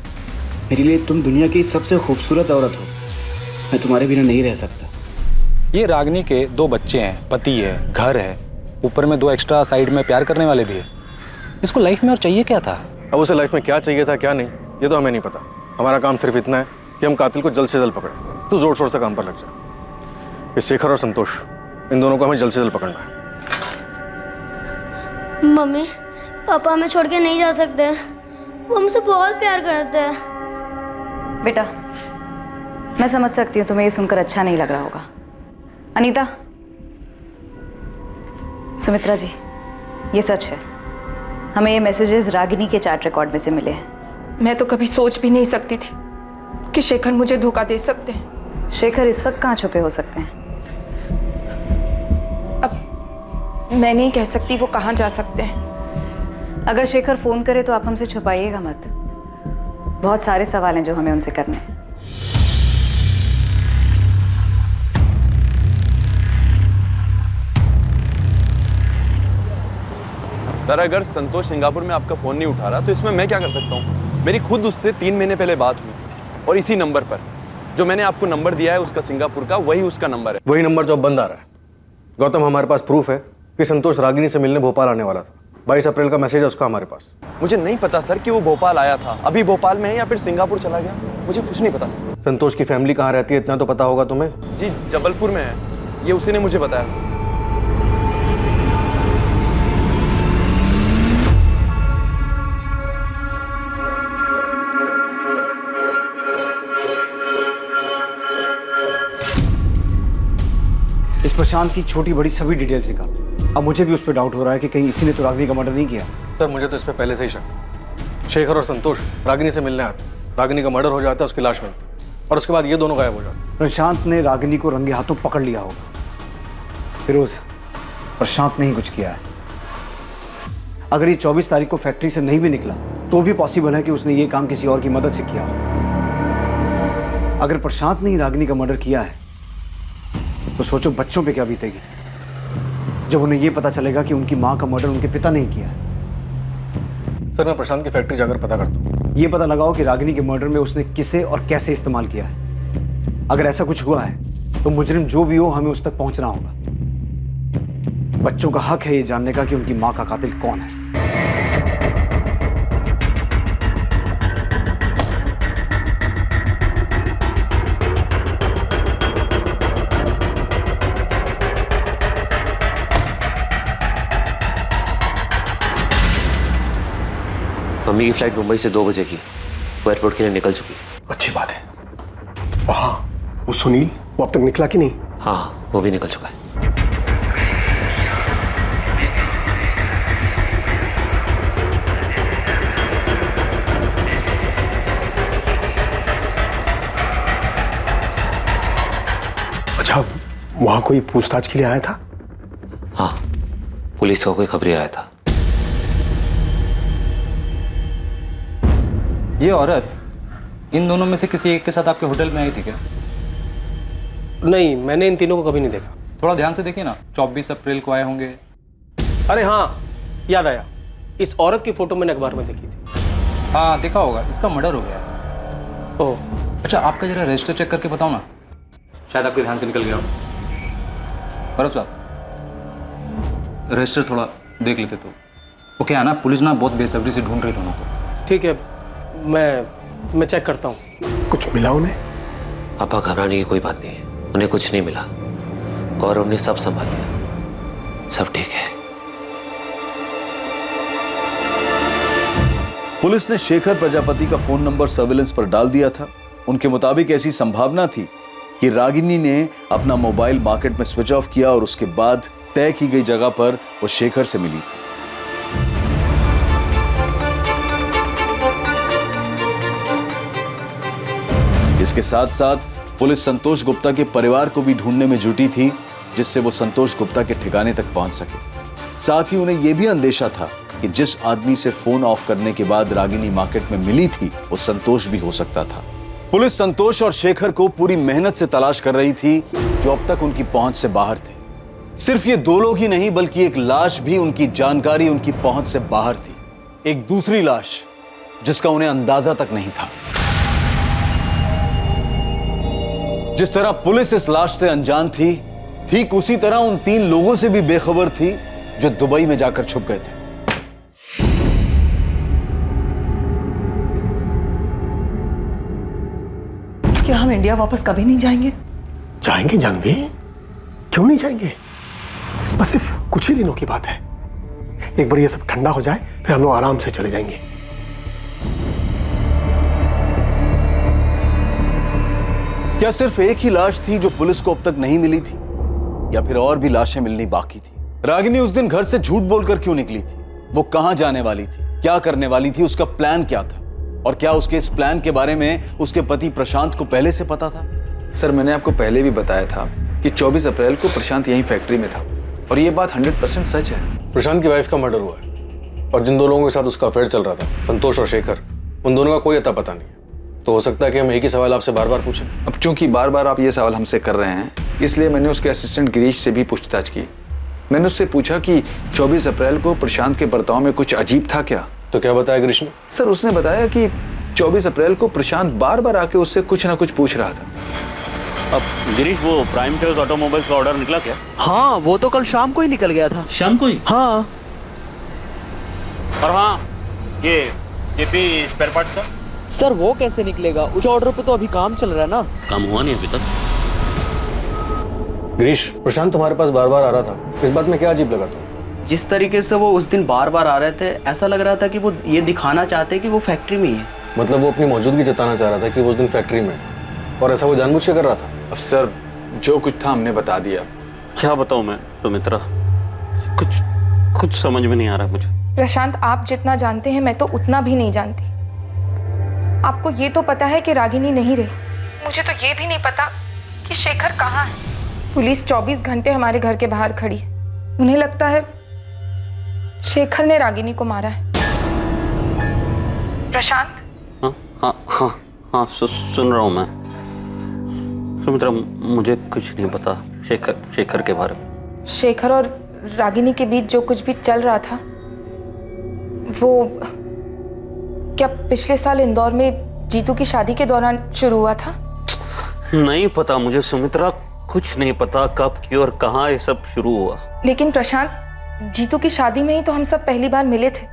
मेरे लिए तुम दुनिया की सबसे खूबसूरत औरत हो। मैं तुम्हारे बिना नहीं रह सकता। ये रागिनी के 2 बच्चे हैं, पति है, घर है, ऊपर में 2 एक्स्ट्रा साइड में प्यार करने वाले भी है। इसको लाइफ में और चाहिए क्या था? अब उसे लाइफ में क्या चाहिए था क्या नहीं ये तो हमें नहीं पता। हमारा काम सिर्फ इतना है कि हम कातिल को जल्द से जल्द पकड़ें। तू जोर शोर से काम पर लग जा। ये शेखर और संतोष, इन दोनों को हमें जल्द से जल्द पकड़ना है। मम्मी, पापा हमें छोड़ के नहीं जा सकते। वो हमसे बहुत प्यार करते हैं। बेटा, मैं समझ सकती हूँ तुम्हें ये सुनकर अच्छा नहीं लग रहा होगा। अनीता, सुमित्रा जी, ये सच है। हमें ये मैसेजेस रागिनी के चैट रिकॉर्ड में से मिले हैं। मैं तो कभी सोच भी नहीं सकती थी कि शेखर मुझे धोखा दे सकते हैं। शेखर इस वक्त कहाँ छुपे हो सकते हैं? अब मैं नहीं कह सकती वो कहाँ जा सकते हैं। अगर शेखर फोन करे तो आप हमसे छुपाइएगा मत। बहुत सारे सवाल हैं जो हमें उनसे करने हैं। सर, अगर संतोष सिंगापुर में आपका फोन नहीं उठा रहा तो इसमें मैं क्या कर सकता हूँ? मेरी खुद उससे 3 महीने पहले बात हुई और इसी नंबर पर जो मैंने आपको नंबर दिया है उसका सिंगापुर का, वही उसका नंबर है। वही नंबर जो अब बंद आ रहा है। गौतम, हमारे पास प्रूफ है कि संतोष रागिनी से मिलने भोपाल आने वाला था। 22 अप्रैल का मैसेज है उसका हमारे पास। मुझे नहीं पता सर कि वो भोपाल आया था, अभी भोपाल में है या फिर सिंगापुर चला गया, मुझे कुछ नहीं पता सर। संतोष की फैमिली कहाँ रहती है इतना तो पता होगा तुम्हें? जी, जबलपुर में है, ये उसी ने मुझे बताया। इस प्रशांत की छोटी बड़ी सभी डिटेल्स निकाल। अब मुझे भी उस पर डाउट हो रहा है कि कहीं इसी ने तो रागिनी का मर्डर नहीं किया। सर, मुझे तो इस पर पहले से ही शक। शेखर और संतोष रागिनी से मिलने आते, रागिनी का मर्डर हो जाता है, उसकी लाश मिलती और उसके बाद ये दोनों गायब हो जाते। प्रशांत ने रागिनी को रंगे हाथों पकड़ लिया होगा। फिरोज, प्रशांत ने ही कुछ किया है। अगर ये 24 तारीख को फैक्ट्री से नहीं भी निकला तो भी पॉसिबल है कि उसने ये काम किसी और की मदद से किया हो। अगर प्रशांत ने ही रागिनी का मर्डर किया है तो सोचो बच्चों पे क्या बीतेगी जब उन्हें यह पता चलेगा कि उनकी मां का मर्डर उनके पिता ने ही किया है। सर, मैं प्रशांत की फैक्ट्री जाकर पता करता हूँ। ये पता लगाओ कि रागिनी के मर्डर में उसने किसे और कैसे इस्तेमाल किया है। अगर ऐसा कुछ हुआ है तो मुजरिम जो भी हो हमें उस तक पहुंचना होगा। बच्चों का हक है ये जानने का कि उनकी मां का कातिल कौन है। मम्मी की फ्लाइट मुंबई से 2 बजे की, वो एयरपोर्ट के लिए निकल चुकी है। अच्छी बात है। वहाँ वो सुनील, वो अब तक निकला कि नहीं? हाँ, वो भी निकल चुका है। अच्छा, वहाँ कोई पूछताछ के लिए आया था? हाँ, पुलिस का कोई खबरी आया था। ये औरत इन दोनों में से किसी एक के साथ आपके होटल में आई थी क्या? नहीं, मैंने इन तीनों को कभी नहीं देखा। थोड़ा ध्यान से देखिए ना, 24 अप्रैल को आए होंगे। अरे हाँ, याद आया, इस औरत की फोटो मैंने अखबार में देखी थी। हाँ, देखा होगा, इसका मर्डर हो गया। ओह, अच्छा, आपका जरा रजिस्टर चेक करके बताओ ना, शायद आपके ध्यान से निकल गया हो। परस साहब, रजिस्टर थोड़ा देख लेते तो। वो क्या है ना, पुलिस ना बहुत बेसब्री से ढूंढ रही दोनों को। ठीक है, मैं चेक करता हूँ। कुछ मिला उन्हें? पापा, घबराने की कोई बात नहीं है, उन्हें कुछ नहीं मिला। गौरव ने सब संभाल लिया, सब ठीक है। पुलिस ने शेखर प्रजापति का फोन नंबर सर्विलेंस पर डाल दिया था। उनके मुताबिक ऐसी संभावना थी कि रागिनी ने अपना मोबाइल मार्केट में स्विच ऑफ किया और उसके बाद तय की गई जगह पर वो शेखर से मिली। इसके साथ साथ पुलिस संतोष गुप्ता के परिवार को भी ढूंढने में जुटी थी, जिससे वो संतोष गुप्ता के ठिकाने तक पहुंच सके। साथ ही उन्हें यह भी अंदेशा था कि जिस आदमी से फोन ऑफ करने के बाद रागिनी मार्केट में मिली थी वो संतोष भी हो सकता था। पुलिस संतोष और शेखर को पूरी मेहनत से तलाश कर रही थी जो अब तक उनकी पहुंच से बाहर थे। सिर्फ ये दो लोग ही नहीं बल्कि एक लाश भी उनकी जानकारी, उनकी पहुंच से बाहर थी। एक दूसरी लाश जिसका उन्हें अंदाजा तक नहीं था। जिस तरह पुलिस इस लाश से अनजान थी, ठीक उसी तरह उन 3 लोगों से भी बेखबर थी जो दुबई में जाकर छुप गए थे। क्या हम इंडिया वापस कभी नहीं जाएंगे? जाएंगे जानवी, क्यों नहीं जाएंगे? बस सिर्फ कुछ ही दिनों की बात है। एक बार ये सब ठंडा हो जाए फिर हम लोग आराम से चले जाएंगे। क्या सिर्फ एक ही लाश थी जो पुलिस को अब तक नहीं मिली थी, या फिर और भी लाशें मिलनी बाकी थी? रागिनी उस दिन घर से झूठ बोलकर क्यों निकली थी? वो कहां जाने वाली थी, क्या करने वाली थी, उसका प्लान क्या था, और क्या उसके इस प्लान के बारे में उसके पति प्रशांत को पहले से पता था? सर, मैंने आपको पहले भी बताया था कि 24 अप्रैल को प्रशांत यहीं फैक्ट्री में था, और ये बात 100% सच है। प्रशांत की वाइफ का मर्डर हुआ है और जिन 2 लोगों के साथ उसका अफेयर चल रहा था, संतोष और शेखर, उन दोनों का कोई अता पता नहीं है। तो हो सकता है कि हम एक ही सवाल आपसे बार बार पूछें। अब चूंकि बार बार आप ये सवाल हमसे कर रहे हैं, इसलिए मैंने उसके असिस्टेंट गिरीश से भी पूछताछ की। मैंने उससे पूछा कि 24 अप्रैल को प्रशांत के बर्ताव में कुछ अजीब था क्या? तो क्या बताया गिरीश ने? सर, उसने बताया कि 24 अप्रैल को प्रशांत बार बार आके उससे कुछ ना कुछ पूछ रहा था। अब गिरीश, वो प्राइम टेल्स ऑटोमोबाइल्स का ऑर्डर निकला क्या? हाँ, वो तो कल शाम को ही निकल गया था। शाम को ही? हाँ। और हाँ, ये जेपी स्पेयर पार्ट्स का? सर, वो कैसे निकलेगा? उस ऑर्डर पे तो अभी काम चल रहा है ना। काम हुआ नहीं अभी तक। गिरीश, प्रशांत तुम्हारे पास बार बार आ रहा था, इस बात में क्या अजीब लगा तुम्हें? जिस तरीके से वो उस दिन बार बार आ रहे थे, ऐसा लग रहा था कि वो ये दिखाना चाहते कि वो फैक्ट्री में ही है। मतलब वो अपनी मौजूदगी जताना चाह रहा था कि वो उस दिन फैक्ट्री में है, और ऐसा वो जानबूझ के कर रहा था? अब सर, जो कुछ था हमने बता दिया। क्या बताऊं मैं सुमित्रा, कुछ समझ में नहीं आ रहा मुझे। प्रशांत, आप जितना जानते हैं मैं तो उतना भी नहीं जानती। आपको ये तो पता है कि रागिनी नहीं रही, मुझे तो ये भी नहीं पता कि शेखर कहाँ है। पुलिस 24 घंटे हमारे घर के बाहर खड़ी है। उन्हें लगता है शेखर ने रागिनी को मारा है। प्रशांत? हाँ, सुन रहा हूँ मैं। सुमित्रा, मुझे कुछ नहीं पता शेखर के बारे में। शेखर और रागिनी के बीच जो कुछ भी चल रहा था, वो क्या पिछले साल इंदौर में जीतू की शादी के दौरान शुरू हुआ था? नहीं पता मुझे सुमित्रा, कुछ नहीं पता कब, क्यों और कहाँ ये सब शुरू हुआ। लेकिन प्रशांत, जीतू की शादी में ही तो हम सब पहली बार मिले थे।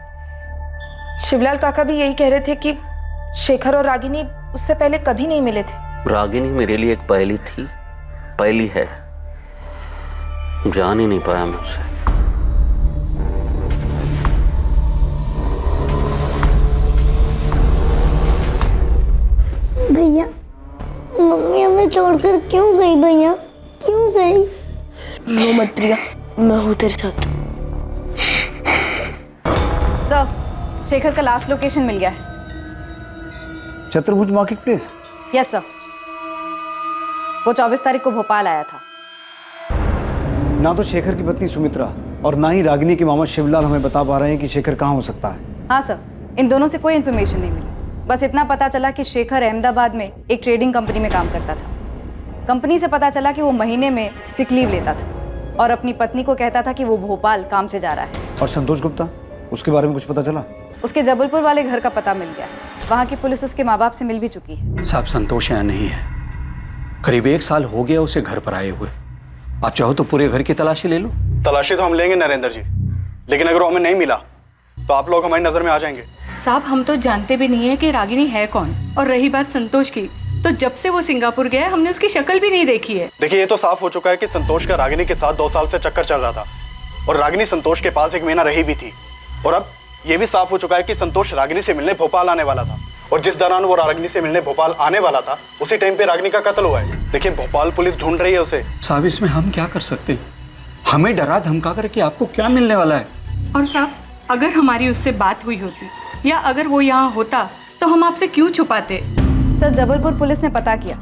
शिवलाल काका भी यही कह रहे थे कि शेखर और रागिनी उससे पहले कभी नहीं मिले थे। रागिनी मेरे लिए एक पहली थी, पहली है, जान ही नहीं पाया मैं उसे। भैया, मम्मी हमें छोड़कर क्यों गई? भैया क्यों गई? रो मत प्रिया, मैं हूँ तेरे साथ। सर, शेखर का लास्ट लोकेशन मिल गया है। चतुर्भुज मार्केट प्लेस? यस सर, वो 24 तारीख को भोपाल आया था। ना तो शेखर की पत्नी सुमित्रा और ना ही रागिनी के मामा शिवलाल हमें बता पा रहे हैं कि शेखर कहाँ हो सकता है। हाँ सर, इन दोनों से कोई इन्फॉर्मेशन नहीं मिली। बस इतना पता चला कि शेखर अहमदाबाद में एक ट्रेडिंग कंपनी में काम करता था। कंपनी से पता चला कि वो महीने में सिक लीव लेता था और अपनी पत्नी को कहता था कि वो भोपाल काम से जा रहा है। और संतोष गुप्ता, उसके बारे में कुछ पता चला? उसके जबलपुर वाले घर का पता मिल गया। वहाँ की पुलिस उसके माँ बाप से मिल भी चुकी है। साहब, संतोष यहाँ नहीं है। करीब 1 साल हो गया उसे घर पर आए हुए। आप चाहो तो पूरे घर की तलाशी ले लो। तलाशी तो हम लेंगे नरेंद्र जी, लेकिन अगर वो हमें नहीं मिला तो आप लोग हमारी नजर में आ जाएंगे। साहब, हम तो जानते भी नहीं है कि रागिनी है कौन। और रही बात संतोष की, तो जब से वो सिंगापुर गया हमने उसकी शक्ल भी नहीं देखी है। देखिए, ये तो साफ हो चुका है कि संतोष का रागिनी के साथ 2 साल से चक्कर चल रहा था और रागिनी संतोष के पास 1 महीना रही भी थी। और अब ये भी साफ हो चुका है कि संतोष रागिनी से मिलने भोपाल आने वाला था, और जिस दौरान वो रागिनी से मिलने भोपाल आने वाला था उसी टाइम पे रागिनी का कत्ल हुआ है। देखिए, भोपाल पुलिस ढूंढ रही है उसे। साहब, इसमें हम क्या कर सकते हैं? हमें डरा धमका कर कि आपको क्या मिलने वाला है। और साहब, अगर हमारी उससे बात हुई होती या अगर वो यहाँ होता तो हम आपसे क्यों छुपाते? सर, जबलपुर पुलिस ने पता किया,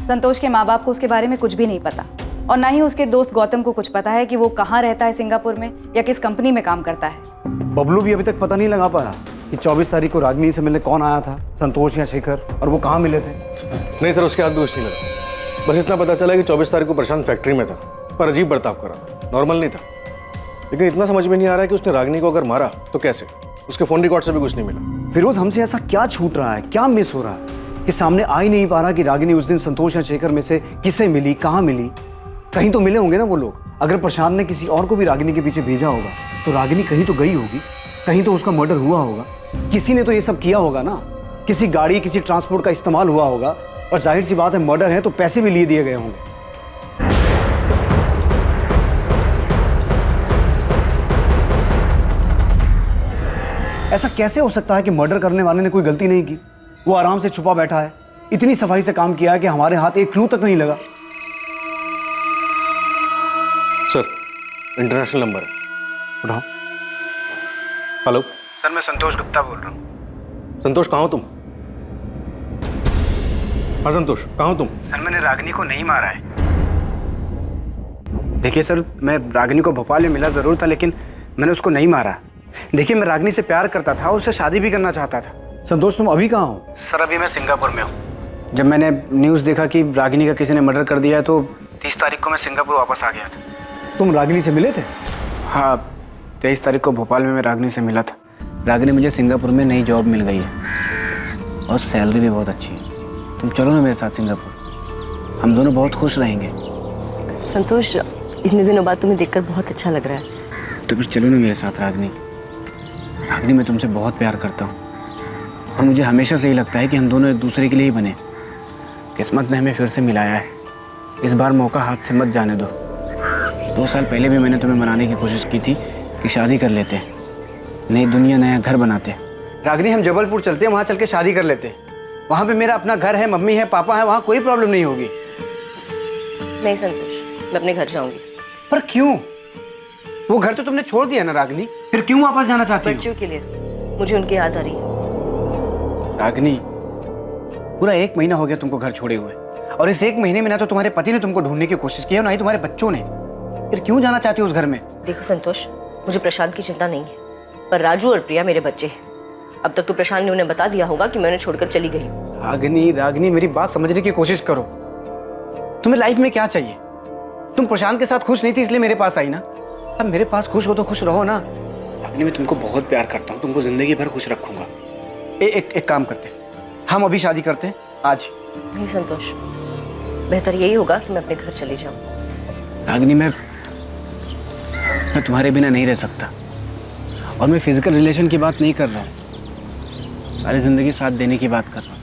संतोष के माँ बाप को उसके बारे में कुछ भी नहीं पता। और ना ही उसके दोस्त गौतम को कुछ पता है कि वो कहाँ रहता है सिंगापुर में या किस कंपनी में काम करता है। बबलू भी अभी तक पता नहीं लगा पाया कि 24 तारीख को रागिनी से मिलने कौन आया था, संतोष या शेखर, और वो कहाँ मिले थे। नहीं सर, उसके हाथ भी कुछ नहीं लगा। बस इतना पता चला कि 24 तारीख को प्रशांत फैक्ट्री में था, पर अजीब बर्ताव कर रहा था, नॉर्मल नहीं था। लेकिन इतना समझ में नहीं आ रहा है कि उसने रागिनी को अगर मारा तो कैसे। उसके फोन रिकॉर्ड से भी कुछ नहीं मिला। फिरोज, हमसे ऐसा क्या छूट रहा है, क्या मिस हो रहा है कि सामने आ ही नहीं पा रहा कि रागिनी उस दिन संतोष या शेखर में से किसे मिली, कहाँ मिली। कहीं तो मिले होंगे ना वो लोग। अगर प्रशांत ने किसी और को भी रागिनी के पीछे भेजा होगा तो रागिनी कहीं तो गई होगी, कहीं तो उसका मर्डर हुआ होगा। किसी ने तो ये सब किया होगा ना, किसी गाड़ी, किसी ट्रांसपोर्ट का इस्तेमाल हुआ होगा। और जाहिर सी बात है, मर्डर है तो पैसे भी लिए दिए गए होंगे। ऐसा कैसे हो सकता है कि मर्डर करने वाले ने कोई गलती नहीं की? वो आराम से छुपा बैठा है, इतनी सफाई से काम किया है कि हमारे हाथ एक क्लू तक नहीं लगा। सर, इंटरनेशनल नंबर है, उठाओ। हेलो सर, मैं संतोष गुप्ता बोल रहा हूँ। संतोष, कहाँ हो तुम? हाँ संतोष, कहाँ हो तुम? सर, मैंने रागिनी को नहीं मारा है। देखिए सर, मैं रागिनी को भोपाल में मिला ज़रूर था, लेकिन मैंने उसको नहीं मारा। देखिए, मैं रागिनी से प्यार करता था, उससे शादी भी करना चाहता था। संतोष, तुम अभी कहाँ हो? सर, अभी मैं सिंगापुर में हूँ। जब मैंने न्यूज़ देखा कि रागिनी का किसी ने मर्डर कर दिया है तो 30 तारीख को मैं सिंगापुर वापस आ गया था। तुम रागिनी से मिले थे? हाँ, 23 तारीख को भोपाल में मैं रागिनी से मिला था। रागिनी, मुझे सिंगापुर में नई जॉब मिल गई है और सैलरी भी बहुत अच्छी है। तुम चलो ना मेरे साथ सिंगापुर, हम दोनों बहुत खुश रहेंगे। संतोष, इतने दिनों बाद तुम्हें देखकर बहुत अच्छा लग रहा है। तो फिर चलो ना मेरे साथ रागिनी। रागिनी, मैं तुमसे बहुत प्यार करता हूँ और मुझे हमेशा से ही लगता है कि हम दोनों एक दूसरे के लिए ही बने। किस्मत ने हमें फिर से मिलाया है, इस बार मौका हाथ से मत जाने दो। 2 साल पहले भी मैंने तुम्हें मनाने की कोशिश की थी कि शादी कर लेते, नई दुनिया, नया घर बनाते। रागिनी, हम जबलपुर चलते हैं, वहाँ चल के शादी कर लेते। वहाँ पे मेरा अपना घर है, मम्मी है, पापा है, वहाँ कोई प्रॉब्लम नहीं होगी। नहीं संतोष, मैं अपने घर जाऊंगी। पर क्यों? वो घर तो तुमने छोड़ दिया ना रागिनी, फिर क्यों वापस जाना चाहती हो? बच्चों के लिए, मुझे उनकी याद आ रही है। रागिनी, पूरा 1 महीना हो गया तुमको घर छोड़े हुए, और इस 1 महीने में ना तो तुम्हारे पति ने तुमको ढूंढने की कोशिश की है, ना ही तुम्हारे बच्चों ने। फिर क्यों जाना चाहती हो उस घर में? देखो संतोष, मुझे प्रशांत की चिंता नहीं है, पर राजू और प्रिया मेरे बच्चे हैं। अब तक तो प्रशांत ने उन्हें बता दिया होगा कि मैं उन्हें छोड़कर चली गई। रागिनी, मेरी बात समझने की कोशिश करो। तुम्हें लाइफ में क्या चाहिए? तुम प्रशांत के साथ खुश नहीं थी इसलिए मेरे पास आई ना। अब मेरे पास खुश हो तो खुश रहो ना। रागिनी, मैं तुमको बहुत प्यार करता हूँ, तुमको जिंदगी भर खुश रखूंगा। एक काम करते, हम अभी शादी करते हैं आज। नहीं संतोष, बेहतर यही होगा कि मैं अपने घर चली जाऊं। रागिनी, मैं तुम्हारे बिना नहीं रह सकता, और मैं फिजिकल रिलेशन की बात नहीं कर रहा हूँ, सारी जिंदगी साथ देने की बात कर रहा हूँ।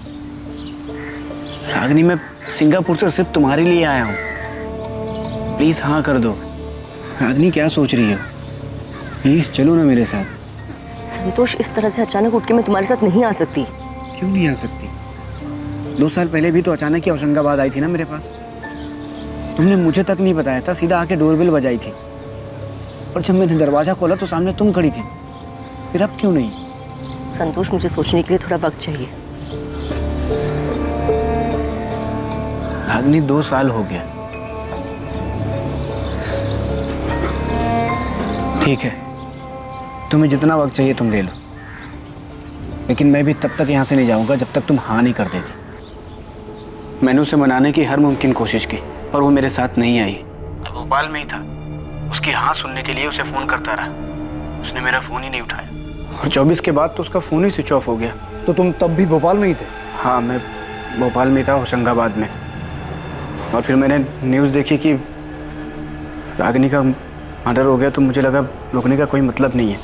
रागिनी, मैं सिंगापुर से सिर्फ तुम्हारे लिए आया हूँ, प्लीज हाँ कर दो। रागिनी, क्या सोच रही हो? प्लीज चलो ना मेरे साथ। संतोष, इस तरह से अचानक उठ के मैं तुम्हारे साथ नहीं आ सकती। क्यों नहीं आ सकती? 2 साल पहले भी तो अचानक ही होशंगाबाद आई थी ना मेरे पास। तुमने मुझे तक नहीं बताया था, सीधा आके डोरबेल बजाई थी, और जब मैंने दरवाजा खोला तो सामने तुम खड़ी थी। फिर अब क्यों नहीं? संतोष, मुझे सोचने के लिए थोड़ा वक्त चाहिए। रागिनी, 2 साल हो गया। ठीक है, तुम्हें जितना वक्त चाहिए तुम ले लो, लेकिन मैं भी तब तक यहाँ से नहीं जाऊँगा जब तक तुम हाँ नहीं कर देती। मैंने उसे मनाने की हर मुमकिन कोशिश की, पर वो मेरे साथ नहीं आई। तो भोपाल में ही था, उसकी हाँ सुनने के लिए उसे फ़ोन करता रहा, उसने मेरा फ़ोन ही नहीं उठाया, और 24 के बाद तो उसका फ़ोन ही स्विच ऑफ हो गया। तो तुम तब भी भोपाल में ही थे? हाँ, मैं भोपाल में था, होशंगाबाद में। और फिर मैंने न्यूज़ देखी कि रागिनी का मर्डर हो गया, तो मुझे लगा रुकने का कोई मतलब नहीं है,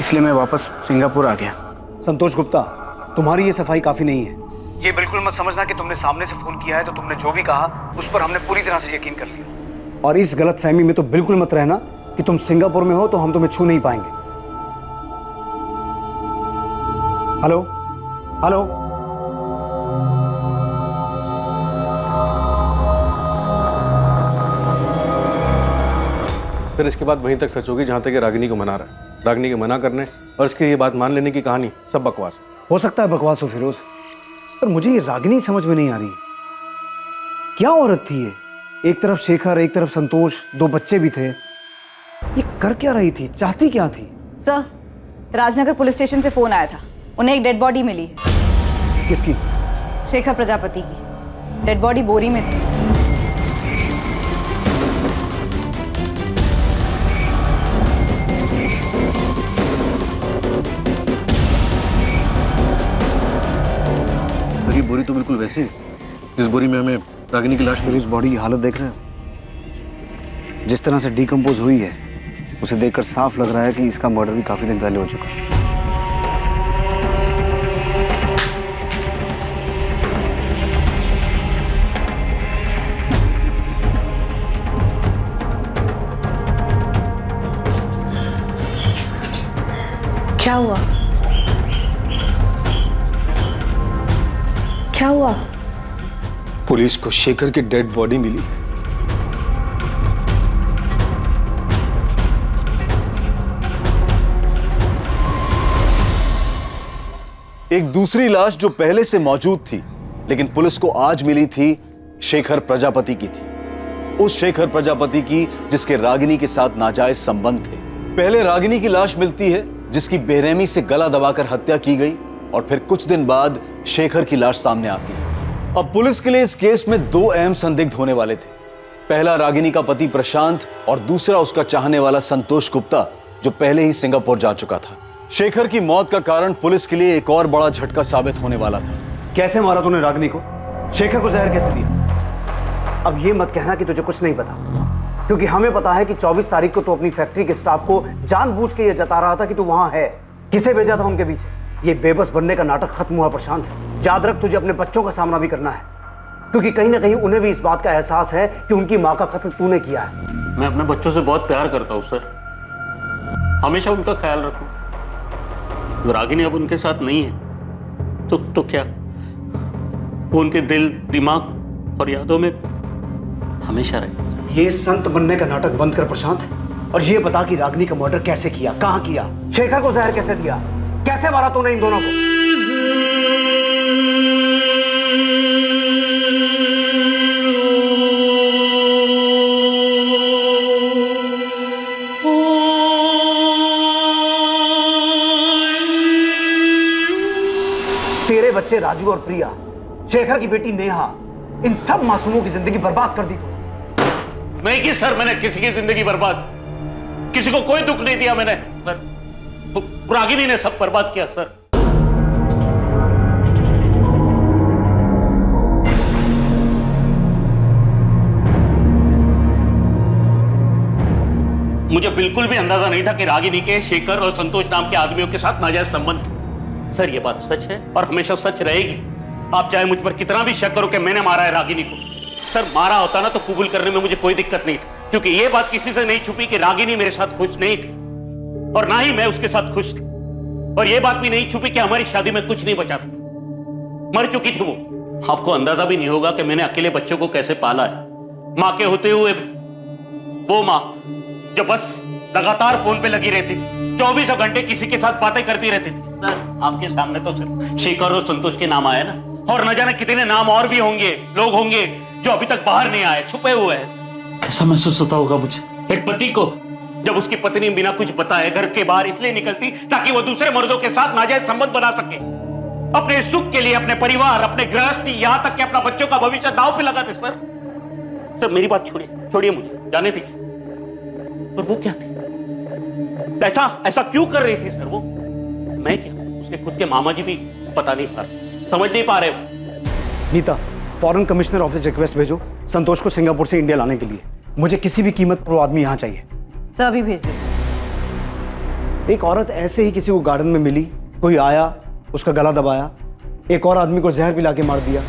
इसलिए मैं वापस सिंगापुर आ गया। संतोष गुप्ता, तुम्हारी ये सफाई काफ़ी नहीं है। ये बिल्कुल मत समझना कि तुमने सामने से फ़ोन किया है तो तुमने जो भी कहा उस पर हमने पूरी तरह से यकीन कर लिया। और इस गलत फहमी में तो बिल्कुल मत रहना कि तुम सिंगापुर में हो तो हम तुम्हें छू नहीं पाएंगे। हेलो हेलो, फिर इसके बाद वहीं तक सच होगी जहां तक ये रागिनी को मना रहा है। रागिनी के मना करने और इसकी ये बात मान लेने की कहानी सब बकवास है। हो सकता है बकवास हो फिरोज, पर मुझे ये रागिनी समझ में नहीं आ रही। क्या औरत थी ये एक तरफ शेखर, एक तरफ संतोष, 2 बच्चे भी थे। ये कर क्या रही थी, चाहती क्या थी? सर, राजनगर पुलिस स्टेशन से फोन आया था, उन्हें एक डेड बॉडी मिली है। किसकी? शेखर प्रजापति की। डेड बॉडी बोरी में थी। ये बोरी तो बिल्कुल वैसी है जिस बोरी में हमें रागिनी की लाश मिली। उस बॉडी की हालत देख रहे हो? जिस तरह से डिकम्पोज हुई है, उसे देखकर साफ लग रहा है कि इसका मर्डर भी काफी दिन पहले हो चुका है। क्या हुआ? क्या हुआ? पुलिस को शेखर की डेड बॉडी मिली। एक दूसरी लाश जो पहले से मौजूद थी लेकिन पुलिस को आज मिली थी, शेखर प्रजापति की थी। उस शेखर प्रजापति की जिसके रागिनी के साथ नाजायज संबंध थे। पहले रागिनी की लाश मिलती है जिसकी बेरहमी से गला दबाकर हत्या की गई, और फिर कुछ दिन बाद शेखर की लाश सामने आती है। अब पुलिस के लिए इस केस में 2 अहम संदिग्ध होने वाले थे। पहला रागिनी का पति प्रशांत और दूसरा उसका चाहने वाला संतोष गुप्ता, जो पहले ही सिंगापुर जा चुका था। शेखर की मौत का कारण पुलिस के लिए एक और बड़ा झटका साबित होने वाला था। कैसे मारा तूने रागिनी को? शेखर को जहर कैसे दिया? अब ये मत कहना कि तुझे कुछ नहीं पता, क्योंकि हमें पता है कि 24 तारीख को तू अपनी फैक्ट्री के स्टाफ को जानबूझ के ये जता रहा था कि तू वहां है। किसे भेजा था उनके पीछे? ये बेबस बनने का नाटक खत्म हुआ प्रशांत। याद रख, तुझे अपने बच्चों का सामना भी करना है, क्योंकि कहीं ना कहीं उन्हें भी इस बात का एहसास है कि उनकी माँ का कत्ल तूने किया है। मैं अपने बच्चों से बहुत प्यार करता हूँ सर, हमेशा उनका ख्याल रखूं। रागिनी अब उनके साथ नहीं है तो क्या, वो उनके दिल, दिमाग और यादों में हमेशा रहे। ये संत बनने का नाटक बंद कर प्रशांत, और ये बता कि रागिनी का मर्डर कैसे किया, कहां किया, शेखर को जहर कैसे दिया, कैसे मारा तूने इन दोनों को? तेरे बच्चे राजू और प्रिया, शेखर की बेटी नेहा, इन सब मासूमों की जिंदगी बर्बाद कर दी तू। नहीं की सर, मैंने किसी की जिंदगी बर्बाद, किसी को कोई दुख नहीं दिया मैंने सर। रागिनी ने सब बर्बाद किया सर। मुझे बिल्कुल भी अंदाजा नहीं था कि रागिनी के शेखर और संतोष नाम के आदमियों के साथ नाजायज संबंध थे। सर ये बात सच है और हमेशा सच रहेगी। आप चाहे मुझ पर कितना भी शक करो कि मैंने मारा है रागिनी को। सर मारा होता ना तो कबूल करने में मुझे कोई दिक्कत नहीं थी, क्योंकि ये बात किसी से नहीं छुपी कि रागिनी मेरे साथ खुश नहीं थी और ना ही मैं उसके साथ खुश थी। और ये बात भी नहीं छुपी कि हमारी शादी में कुछ नहीं बचा था, मर चुकी थी वो। आपको अंदाजा भी नहीं होगा कि मैंने अकेले बच्चों को कैसे पाला है, मां के होते हुए। वो मां जो बस लगातार फोन पे लगी रहती थी, 24 घंटे किसी के साथ बातें करती रहती थी। सर आपके सामने तो सिर्फ शेखर और संतोष के नाम आए ना, और न जाने कितने नाम और भी होंगे, लोग होंगे जो अभी तक बाहर नहीं आए, छुपे हुए हैं। कैसा महसूस होता होगा मुझे, एक पति को, जब उसकी पत्नी बिना कुछ बताए घर के बाहर इसलिए निकलती ताकि वो दूसरे मर्दों के साथ नाजायज संबंध बना सके, अपने सुख के लिए, अपने परिवार, अपने गृहस्थी, यहां तक कि अपना बच्चों का भविष्य दांव पे लगाते। सर मेरी बात छोड़िए मुझे जाने दीजिए। पर वो क्या थी, ऐसा क्यों कर रही थी सर वो? मैं क्या, उसके खुद के मामा जी भी पता नहीं पा रहे, समझ नहीं पा रहे। Nita, foreign commissioner office request भेजो संतोष को सिंगापुर से इंडिया लाने के लिए। मुझे किसी भी कीमत पर वो आदमी यहाँ चाहिए। सर अभी भेज दे। एक औरत ऐसे ही किसी को गार्डन में मिली, कोई आया, उसका गला दबाया, एक और आदमी को जहर पिला के मार दिया।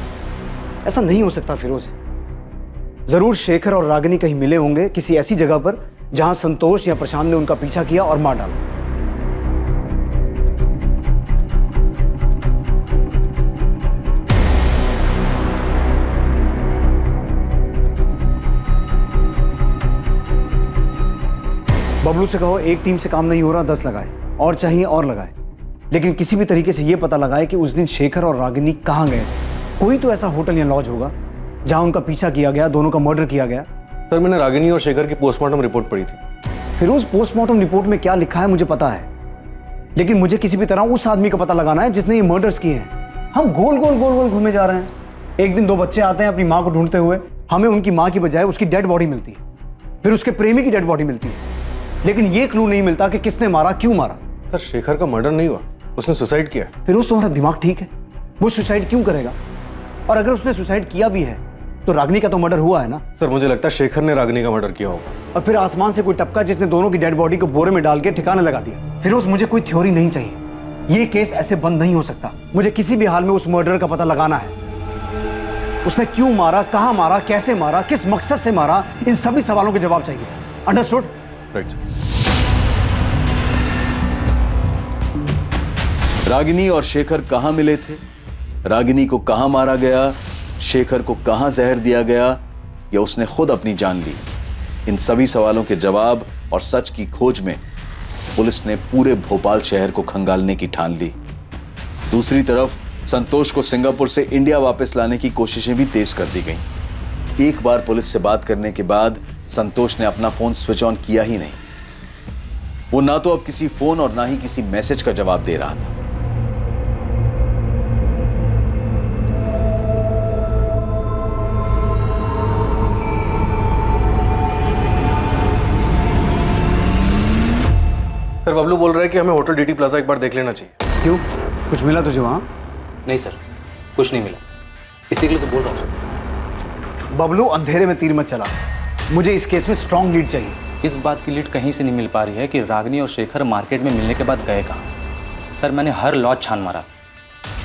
ऐसा नहीं हो सकता फिरोज। जरूर शेखर और रागिनी कहीं मिले होंगे किसी ऐसी जगह पर जहां संतोष या प्रशांत ने उनका पीछा किया और मार डाला। बबलू से कहो एक टीम से काम नहीं हो रहा, 10 लगाए, और चाहिए और लगाए, लेकिन किसी भी तरीके से यह पता लगाए कि उस दिन शेखर और रागिनी कहां गए थे। कोई तो ऐसा होटल या लॉज होगा जहां उनका पीछा किया गया, दोनों का मर्डर किया गया। सर मैंने रागिनी और शेखर की पोस्टमार्टम रिपोर्ट पढ़ी थी। फिरोज, पोस्टमार्टम रिपोर्ट में क्या लिखा है मुझे पता है, लेकिन मुझे किसी भी तरह उस आदमी का पता लगाना है जिसने ये मर्डर्स किए हैं। हम गोल गोल गोल गोल घूमे जा रहे हैं। एक दिन 2 बच्चे आते हैं अपनी माँ को ढूंढते हुए, हमें उनकी माँ की बजाय उसकी डेड बॉडी मिलती है, फिर उसके प्रेमी की डेड बॉडी मिलती है, लेकिन ये क्लू नहीं मिलता कि किसने मारा, क्यों मारा। सर शेखर का मर्डर नहीं हुआ, उसने सुसाइड किया। फिरोज, तुम्हारा दिमाग ठीक है? वो सुसाइड क्यों करेगा? और अगर उसने सुसाइड किया भी है तो रागिनी का तो मर्डर हुआ है ना। सर मुझे लगता है शेखर ने रागिनी का मर्डर किया होगा। और फिर आसमान से कोई टपका जिसने दोनों की डेड बॉडी को बोरे में डाल के ठिकाने लगा दिया। फिरोज, मुझे कोई थ्योरी नहीं चाहिए, ये केस ऐसे बंद नहीं हो सकता। मुझे किसी भी हाल में उस मर्डर का पता लगाना है। उसने क्यों मारा, कहां मारा, कैसे मारा, किस मकसद से मारा, इन सभी सवालों के जवाब चाहिए। अंडरस्टूड? Right sir. रागिनी और शेखर कहां मिले थे, रागिनी को कहां मारा गया, शेखर को कहां जहर दिया गया, या उसने खुद अपनी जान ली, इन सभी सवालों के जवाब और सच की खोज में पुलिस ने पूरे भोपाल शहर को खंगालने की ठान ली। दूसरी तरफ संतोष को सिंगापुर से इंडिया वापस लाने की कोशिशें भी तेज कर दी गईं। एक बार पुलिस से बात करने के बाद संतोष ने अपना फोन स्विच ऑन किया ही नहीं। वो ना तो अब किसी फोन और ना ही किसी मैसेज का जवाब दे रहा था। सर बबलू बोल रहा है कि हमें होटल डीटी प्लाजा एक बार देख लेना चाहिए। क्यों, कुछ मिला तुझे वहां? नहीं सर, कुछ नहीं मिला, इसी के लिए तो बोल रहा हूँ सर। बबलू, अंधेरे में तीर मत चला, मुझे इस केस में स्ट्रॉन्ग लीड चाहिए। इस बात की लीड कहीं से नहीं मिल पा रही है कि रागिनी और शेखर मार्केट में मिलने के बाद गए कहाँ। सर मैंने हर लॉज छान मारा।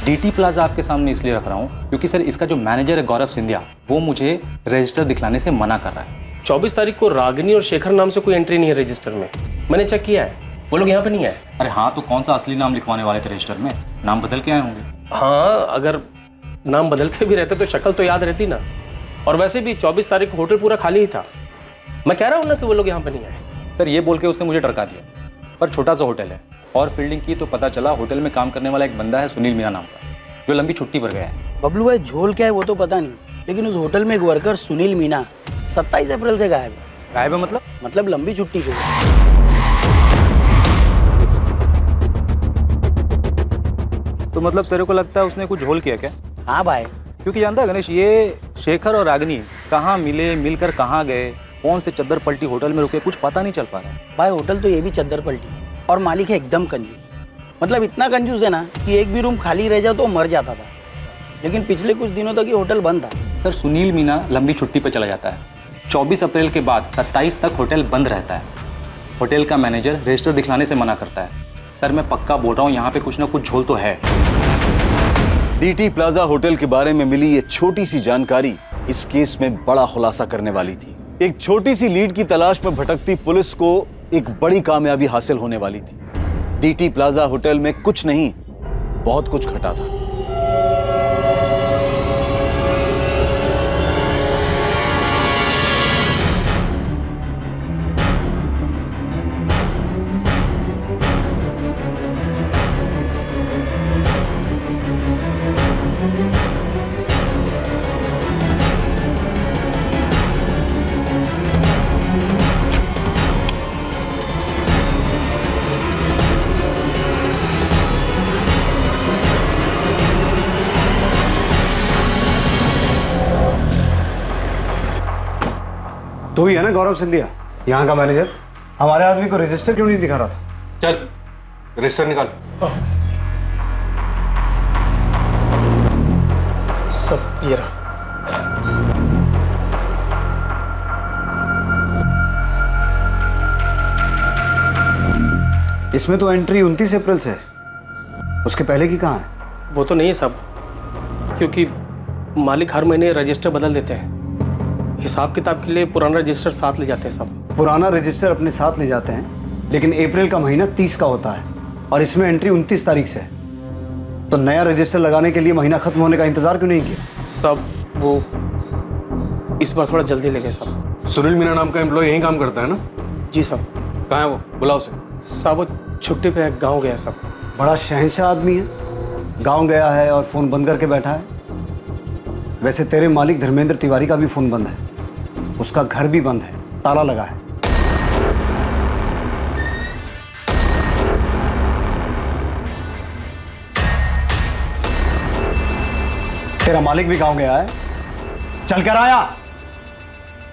डीटी प्लाजा आपके सामने इसलिए रख रहा हूँ क्योंकि सर इसका जो मैनेजर है गौरव सिंधिया, वो मुझे रजिस्टर दिखलाने से मना कर रहा है। 24 तारीख को रागिनी और शेखर नाम से कोई एंट्री नहीं है रजिस्टर में, मैंने चेक किया है, वो लोग यहाँ पे नहीं आए। अरे हाँ, तो कौन सा असली नाम लिखवाने वाले थे रजिस्टर में, नाम बदल के आए होंगे। हाँ, अगर नाम बदल के भी रहते तो शक्ल तो याद रहती ना। और वैसे भी 24 तारीख को होटल पूरा खाली ही था। मैं कह रहा हूँ ना कि वो लोग यहाँ पे नहीं आए। सर ये बोल के उसने मुझे टरका दिया, पर छोटा सा होटल है, और फील्डिंग की तो पता चला होटल में काम करने वाला एक बंदा है सुनील मीना नाम का, जो लंबी छुट्टी पर गया है। बबलू भाई, झोल क्या है वो तो पता नहीं, लेकिन उस होटल में एक वर्कर सुनील मीना 27 अप्रैल से गायब है। गायब है मतलब लंबी छुट्टी पे। तो मतलब तेरे को लगता है उसने कुछ झोल किया क्या? हाँ भाई, क्योंकि जानता है गणेश, ये शेखर और रागिनी कहाँ मिले, मिलकर कहाँ गए, कौन से चद्दर पलटी होटल में रुके, कुछ पता नहीं चल पा रहा है। भाई होटल तो ये भी चद्दर पलटी, और मालिक है एकदम कंजूस। मतलब इतना कंजूस है ना कि एक भी रूम खाली रह जाए तो मर जाता था। लेकिन पिछले कुछ दिनों तक ये होटल बंद था। सर सुनील मीना लंबी छुट्टी पर चला जाता है, 24 अप्रैल के बाद 27 तक होटल बंद रहता है। होटल का मैनेजर रजिस्टर दिखलाने से मना करता है। सर मैं पक्का बोल रहा हूँ, यहाँ पे कुछ ना कुछ झोल तो है। डीटी प्लाजा होटल के बारे में मिली ये छोटी सी जानकारी इस केस में बड़ा खुलासा करने वाली थी। एक छोटी सी लीड की तलाश में भटकती पुलिस को एक बड़ी कामयाबी हासिल होने वाली थी। डीटी प्लाजा होटल में कुछ नहीं, बहुत कुछ घटा था। तो ही है ना गौरव सिंधिया, यहाँ का मैनेजर? हमारे आदमी को रजिस्टर क्यों नहीं दिखा रहा था? चल रजिस्टर निकाल। सब ये रहा। इसमें तो एंट्री 29 अप्रैल से है, उसके पहले की कहाँ है? वो तो नहीं है सब, क्योंकि मालिक हर महीने रजिस्टर बदल देते हैं। हिसाब किताब के लिए पुराना रजिस्टर साथ ले जाते हैं सब। पुराना रजिस्टर अपने साथ ले जाते हैं, लेकिन अप्रैल का महीना 30 का होता है और इसमें एंट्री 29 तारीख से है। तो नया रजिस्टर लगाने के लिए महीना खत्म होने का इंतजार क्यों नहीं किया? सब वो इस बार थोड़ा जल्दी ले गए सब। सुनील मीना नाम का एम्प्लॉय यहीं काम करता है ना? जी सब। कहाँ है वो, बुलाओ उसे। सब वो छुट्टी पे गाँव गया सब। बड़ा शहंशाह आदमी है, गाँव गया है और फोन बंद करके बैठा है। वैसे तेरे मालिक धर्मेंद्र तिवारी का भी फोन बंद है, उसका घर भी बंद है, ताला लगा है। तेरा मालिक भी गांव गया है, चल कर आया।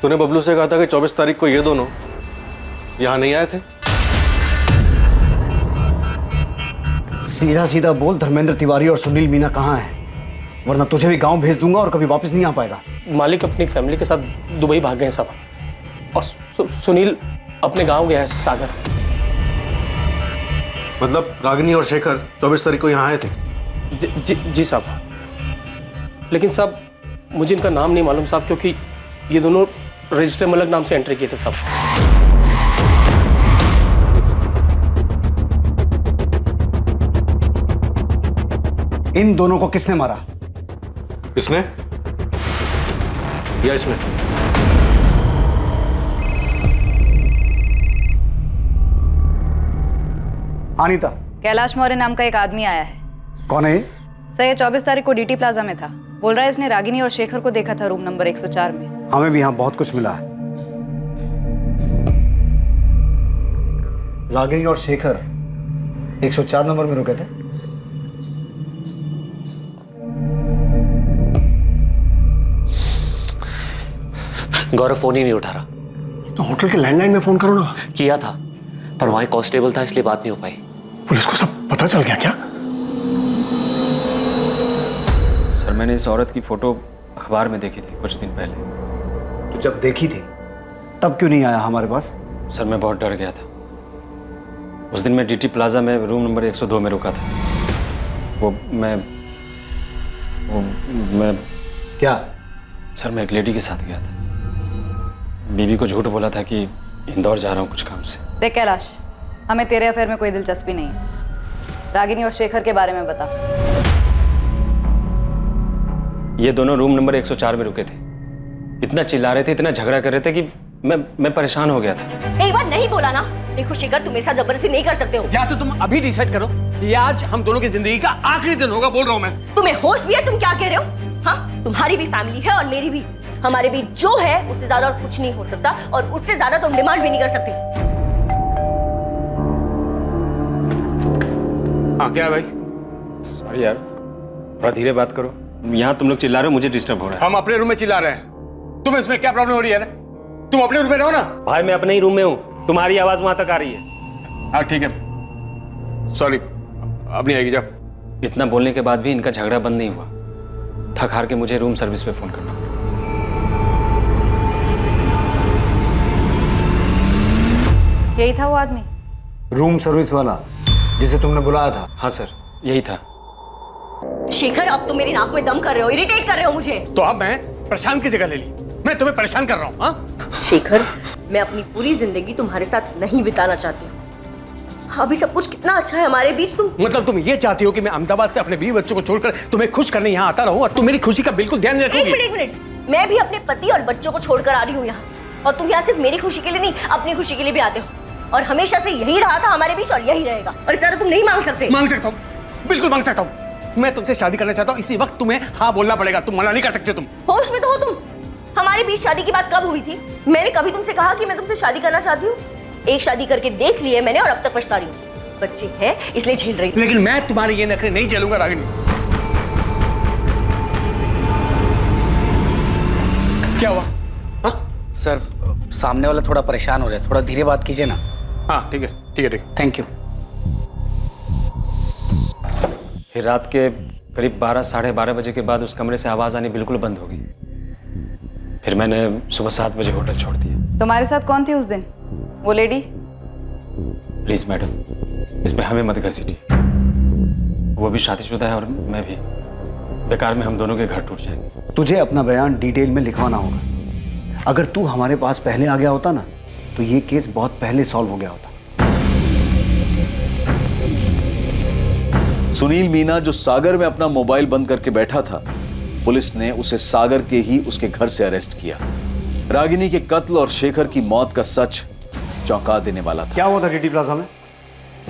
तूने बबलू से कहा था कि 24 तारीख को ये दोनों यहां नहीं आए थे। सीधा सीधा बोल, धर्मेंद्र तिवारी और सुनील मीना कहाँ हैं? वरना तुझे भी गांव भेज दूंगा और कभी वापस नहीं आ पाएगा। मालिक अपनी फैमिली के साथ दुबई भाग गए हैं साहब, और सुनील अपने गांव गया है सागर। मतलब रागिनी और शेखर 24 तारीख को यहाँ आए थे? जी साहब, लेकिन साहब मुझे इनका नाम नहीं मालूम साहब, क्योंकि ये दोनों रजिस्टर में अलग नाम से एंट्री किए थे साहब। इन दोनों को किसने मारा? इसने या इसने? अनीता, कैलाश मौर्य नाम का एक आदमी आया है। कौन है? सर ये 24 तारीख को डीटी प्लाजा में था। बोल रहा है इसने रागिनी और शेखर को देखा था रूम नंबर 104 में। हमें भी यहाँ बहुत कुछ मिला है। रागिनी और शेखर 104 नंबर में रुके थे। गौरव फोन ही नहीं उठा रहा। तो होटल के लैंडलाइन में फोन करो ना। किया था, पर वहां कांस्टेबल था इसलिए बात नहीं हो पाई। पुलिस को सब पता चल गया क्या? सर मैंने इस औरत की फोटो अखबार में देखी थी कुछ दिन पहले। तो जब देखी थी तब क्यों नहीं आया हमारे पास? सर मैं बहुत डर गया था। उस दिन मैं डीटी प्लाजा में रूम नंबर 102 में रुका था। वो मैं क्या? सर मैं एक लेडी के साथ गया था। बीबी को झूठ बोला था कि इंदौर जा रहा हूँ कुछ काम से। देख कैलाश, हमें तेरे अफेयर में कोई दिलचस्पी नहीं है। रागिनी और शेखर के बारे में बता। ये दोनों रूम नंबर 104 में रुके थे। इतना चिल्ला रहे थे, इतना झगड़ा कर रहे थे कि मैं परेशान हो गया था। एक बार नहीं बोला ना। देखो शेखर, तुम मेरे साथ जबरदस्ती नहीं कर सकते हो। या तो तुम अभी डिसाइड करो, ये आज हम दोनों की जिंदगी का आखिरी दिन होगा। बोल रहा हूँ मैं। तुम्हें होश भी है? तुम क्या कह रहे हो? हाँ, तुम्हारी भी फैमिली है और मेरी भी। हमारे बीच जो है उससे ज्यादा और कुछ नहीं हो सकता, और उससे ज्यादा तुम डिमांड भी नहीं कर सकते। हाँ क्या है भाई? सॉरी यार, थोड़ा धीरे बात करो। यहाँ तुम लोग चिल्ला रहे हो, मुझे डिस्टर्ब हो रहा है। हम अपने रूम में चिल्ला रहे हैं, तुम्हें इसमें क्या प्रॉब्लम हो रही है? तुम अपने रूम में रहो ना। भाई मैं अपने ही रूम में हूँ, तुम्हारी आवाज वहां तक आ रही है। हाँ ठीक है, सॉरी, अब नहीं आएगी। जाओ। इतना बोलने के बाद भी इनका झगड़ा बंद नहीं हुआ। थक हार के मुझे रूम सर्विस पे फोन करना पड़ा। यही था वो आदमी, रूम सर्विस वाला जिसे तुमने बुलाया था? हाँ सर, यही था। शेखर, अब तुम मेरी नाक में दम कर रहे हो, इरिटेट कर रहे हो मुझे। तो अब मैं प्रशांत की जगह ले ली। मैं तुम्हें परेशान कर रहा हूँ? हाँ शेखर, मैं अपनी पूरी जिंदगी तुम्हारे साथ नहीं बिताना चाहती हूँ। अभी सब कुछ कितना अच्छा है हमारे बीच। तुम मतलब तुम ये चाहती हो कि मैं अहमदाबाद से अपने 20 बच्चों को छोड़कर तुम्हें खुश करने यहाँ आता रहूं और तुम मेरी खुशी का बिल्कुल ध्यान नहीं रखोगी? एक मिनट, मैं भी अपने पति और बच्चों को छोड़कर आ रही हूँ यहाँ, और तुम यहाँ सिर्फ मेरी खुशी के लिए नहीं, अपनी खुशी के लिए भी आते हो। और हमेशा से यही रहा था हमारे बीच और यही रहेगा। और इस तुम नहीं मांग सकते। मांग सकता हूँ, बिल्कुल मांग सकता हूँ। मैं तुमसे शादी करना चाहता हूँ, इसी वक्त तुम्हें हाँ बोलना पड़ेगा। तुम मना नहीं कर सकते। तुम होश में तो हो तुम? हमारे बीच शादी की बात कब हुई थी? मैंने कभी तुमसे कहा कि मैं तुमसे शादी करना चाहती हूँ? एक शादी करके देख ली है मैंने और अब तक पछता रही हूँ। बच्चे हैं इसलिए झेल रही हूँ। लेकिन मैं तुम्हारे ये नखरे नहीं झेलूंगा रागिनी। क्या हुआ? हाँ? सर सामने वाला थोड़ा परेशान हो रहा है, थोड़ा धीरे बात कीजिए ना। हाँ ठीक है ठीक है ठीक है। Thank you. फिर रात के करीब 12 साढ़े 12 बजे के बाद उस कमरे से आवाज आनी बिल्कुल बंद हो गई। फिर मैंने सुबह 7 बजे होटल छोड़ दिया। तुम्हारे साथ कौन थी उस दिन? वो लेडी? प्लीज मैडम, इसमें हमें मत घसीटिए। वो भी शादीशुदा है और मैं भी। बेकार में हम दोनों के घर टूट जाएंगे। तुझे अपना बयान डिटेल में लिखवाना होगा। अगर तू हमारे पास पहले आ गया होता ना, तो ये केस बहुत पहले सॉल्व हो गया होता। सुनील मीना जो सागर में अपना मोबाइल बंद करके बैठा था, पुलिस ने उसे सागर के ही उसके घर से अरेस्ट किया। रागिनी के कत्ल और शेखर की मौत का सच चौंका देने वाला था। क्या हुआ था डीटी प्लाजा में?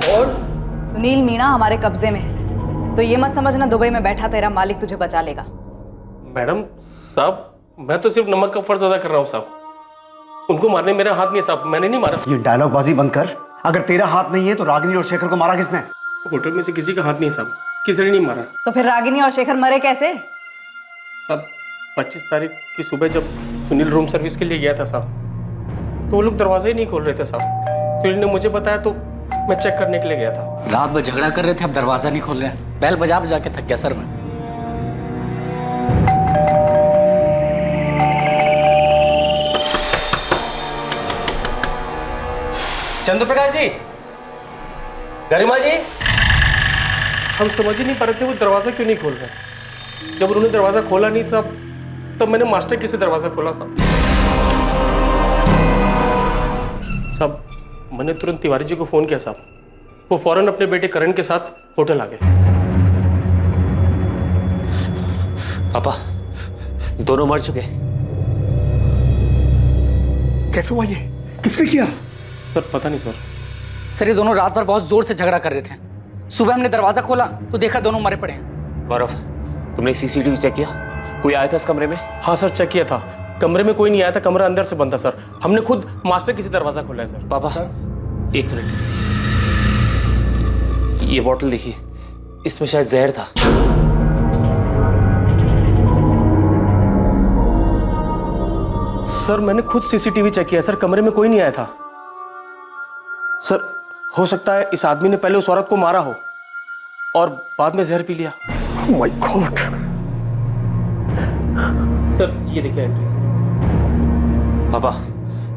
और सुनील मीना हमारे कब्जे में है, तो ये मत समझना दुबई में बैठा तेरा मालिक तुझे बचा लेगा। मैडम साहब, मैं तो सिर्फ नमक का फर्ज अदा कर रहा हूँ साहब। उनको मारने मेरा हाथ नहीं है साहब, मैंने नहीं मारा। ये डायलॉग बाजी बंद कर। अगर तेरा हाथ नहीं है तो रागिनी और शेखर को मारा किसने? होटल में से किसी का हाथ नहीं है साहब, किसी ने नहीं मारा। तो फिर रागिनी और शेखर मरे कैसे? साहब 25 तारीख की सुबह जब सुनील रूम सर्विस के लिए गया था साहब, तो वो लोग दरवाजे ही नहीं खोल रहे थे साहब। सुनील ने मुझे बताया तो मैं चेक करने के लिए गया था। रात भर झगड़ा कर रहे थे, अब दरवाजा नहीं खोल रहे हैं। बैल बजा बजा के थक गया सर मैं। चंद्रप्रकाश जी, गरिमा जी, हम समझ ही नहीं पा रहे थे वो दरवाजा क्यों नहीं खोल रहे। जब उन्होंने दरवाजा खोला नहीं तब मैंने मास्टर की से दरवाजा खोला साहब। साहब मैंने तुरंत तिवारी जी को फोन किया साहब, वो फौरन अपने बेटे करण के साथ होटल आ गए। पापा दोनों मर चुके। कैसे हुआ ये? किसने किया? सर पता नहीं सर। सर ये दोनों रात भर बहुत जोर से झगड़ा कर रहे थे। सुबह हमने दरवाजा खोला तो देखा दोनों मरे पड़े हैं। गौरव, तुमने सीसीटीवी चेक किया? कोई आया था इस कमरे में? हाँ सर चेक किया था, कमरे में कोई नहीं आया था, कमरा अंदर से बंद था सर। हमने खुद मास्टर की से दरवाजा खोला है सर। पापा एक मिनट, ये बॉटल देखिए, इसमें शायद जहर था। सर मैंने खुद सीसीटीवी चेक किया सर, कमरे में कोई नहीं आया था। सर हो सकता है इस आदमी ने पहले उस औरत को मारा हो और बाद में जहर पी लिया। Oh my God! सर ये देखिए एंट्री। पापा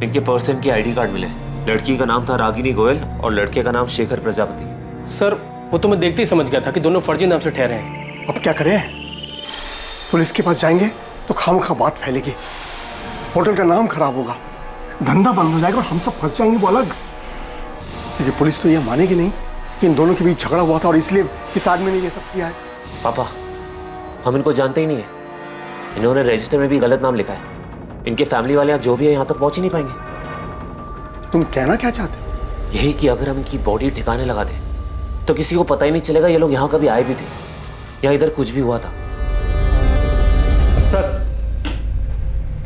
इनके पर्सन की आईडी कार्ड मिले। लड़की का नाम था रागिनी गोयल और लड़के का नाम शेखर प्रजापति। सर वो तो मैं देखते ही समझ गया था कि दोनों फर्जी नाम से ठहरे हैं। अब क्या करें? पुलिस के पास जाएंगे तो खामखा बात फैलेगी, होटल का नाम खराब होगा, धंधा बंद हो जाएगा और हम सब फंस जाएंगे वो अलग। क्योंकि पुलिस तो ये मानेगी नहीं कि इन दोनों के बीच झगड़ा हुआ था और इसलिए इस आदमी ने ये सब किया है। पापा हम इनको जानते ही नहीं है, इन्होंने रजिस्टर में भी गलत नाम लिखा है। इनके फैमिली वाले जो भी है यहाँ तक पहुंच ही नहीं पाएंगे। तुम कहना क्या चाहते? यही कि अगर हम इनकी बॉडी ठिकाने लगा दें तो किसी को पता ही नहीं चलेगा ये लोग यहाँ कभी आए भी थे या इधर कुछ भी हुआ था। सर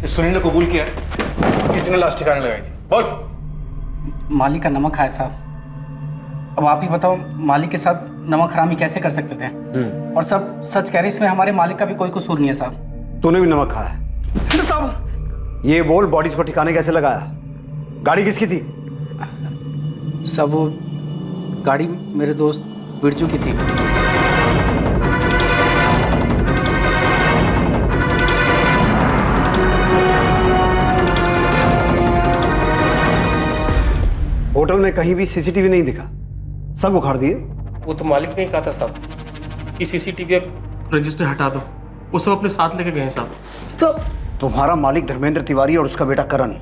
इस सुनील ने कबूल किया है किसी ने लाश ठिकाने लगाई थी। बोल। मालिक का नमक खाया साहब। अब आप ही बताओ मालिक के साथ नमक हरामी कैसे कर सकते थे? और सब सच कह रहे, इसमें हमारे मालिक का भी कोई कसूर नहीं है साहब। तूने भी नमक खाया है? साहब ये बोल, बॉडीज को ठिकाने कैसे लगाया? गाड़ी किसकी थी? सब वो गाड़ी मेरे दोस्त बिरजू की थी। होटल में कहीं भी सीसीटीवी नहीं दिखा, सब उखाड़ दिए? वो तो मालिक ने ही कहा था साहब कि सीसीटीवी रजिस्टर हटा दो, वो सब अपने साथ लेके गए साहब। तुम्हारा मालिक धर्मेंद्र तिवारी और उसका बेटा करण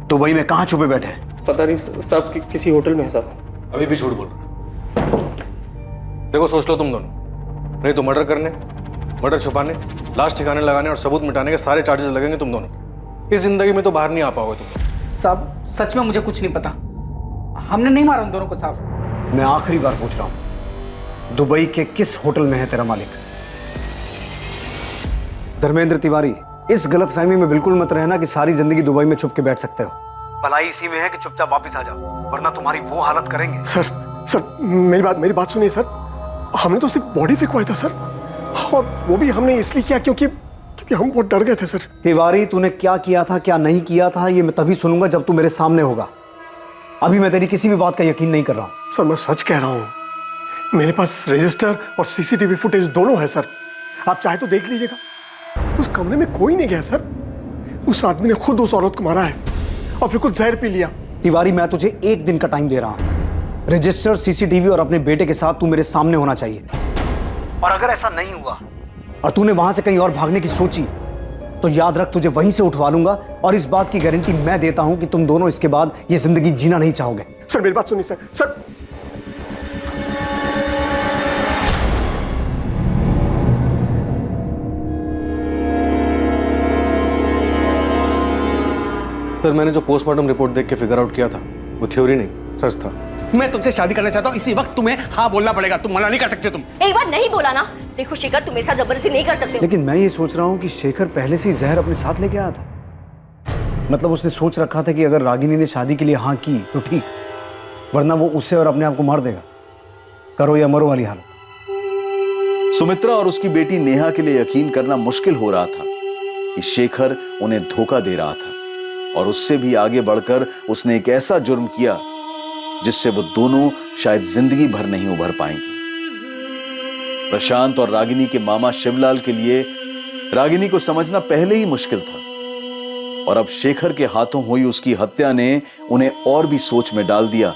दुबई में कहाँ छुपे बैठे हैं? पता नहीं साहब, किसी होटल में है साहब। अभी भी झूठ बोल रहे। देखो सोच लो तुम दोनों, नहीं तो मर्डर करने, मर्डर छुपाने, लाश ठिकाने लगाने और सबूत मिटाने के सारे चार्जेस लगेंगे तुम दोनों पे। इस जिंदगी में तो बाहर नहीं आ पाओगे तुम। साहब सच में मुझे कुछ नहीं पता, हमने नहीं मारा उन दोनों को साहब। मैं आखिरी बार पूछ रहा हूं, दुबई के किस होटल में है तेरा मालिक? धर्मेंद्र तिवारी, इस गलतफहमी में बिल्कुल मत रहना कि सारी जिंदगी दुबई में छुप के बैठ सकते हो। भलाई इसी में है कि चुपचाप वापस आ जाओ, वरना तुम्हारी वो हालत करेंगे। सर मेरी बात सुनिए सर, हमने तो सिर्फ बॉडी फेंकवाया था सर, और वो भी हमने इसलिए किया क्योंकि हम बहुत डर गए थे सर। तिवारी, तूने क्या किया था क्या नहीं किया था ये मैं तभी सुनूंगा जब तू मेरे सामने होगा। अभी मैं तेरी किसी भी बात का यकीन नहीं कर रहा हूं। सर मैं सच कह रहा हूं, मेरे पास रजिस्टर और सीसीटीवी फुटेज दोनों है सर, आप चाहे तो देख लीजिएगा। उस कमरे में कोई नहीं गया सर, उस आदमी ने खुद उस औरत को मारा है और फिर कुछ जहर पी लिया। तिवारी, मैं तुझे 1 दिन का टाइम दे रहा हूं, रजिस्टर, सीसीटीवी और अपने बेटे के साथ तू मेरे सामने होना चाहिए। और अगर ऐसा नहीं हुआ और तूने वहां से कहीं और भागने की सोची तो याद रख, तुझे वहीं से उठवा लूंगा। और इस बात की गारंटी मैं देता हूं कि तुम दोनों इसके बाद ये जिंदगी जीना नहीं चाहोगे। सर मेरी बात सुनिए सर। सर मैंने जो पोस्टमार्टम रिपोर्ट देख के फिगर आउट किया था वो थ्योरी नहीं, सच था। मैं तुमसे शादी करना चाहता हूँ, इसी वक्त तुम्हें हाँ बोलना पड़ेगा, तुम मना नहीं कर सकते। तुम एक बार नहीं बोला ना। देखो शेखर, तुम मेरे साथ जबरदस्ती नहीं कर सकते हो। लेकिन मैं ये सोच रहा हूँ कि शेखर पहले से ही जहर अपने साथ लेके आया था। मतलब उसने सोच रखा था कि अगर रागिनी ने शादी के लिए हाँ की तो ठीक, वरना वो उसे और अपने आप को मार देगा। करो या मरो वाली हालत। सुमित्रा और उसकी बेटी नेहा के लिए यकीन करना मुश्किल हो रहा था कि शेखर उन्हें धोखा दे रहा था, और उससे भी आगे बढ़कर उसने एक ऐसा जुर्म किया जिससे वो दोनों शायद जिंदगी भर नहीं उभर पाएंगे। प्रशांत और रागिनी के मामा शिवलाल के लिए रागिनी को समझना पहले ही मुश्किल था, और अब शेखर के हाथों हुई उसकी हत्या ने उन्हें और भी सोच में डाल दिया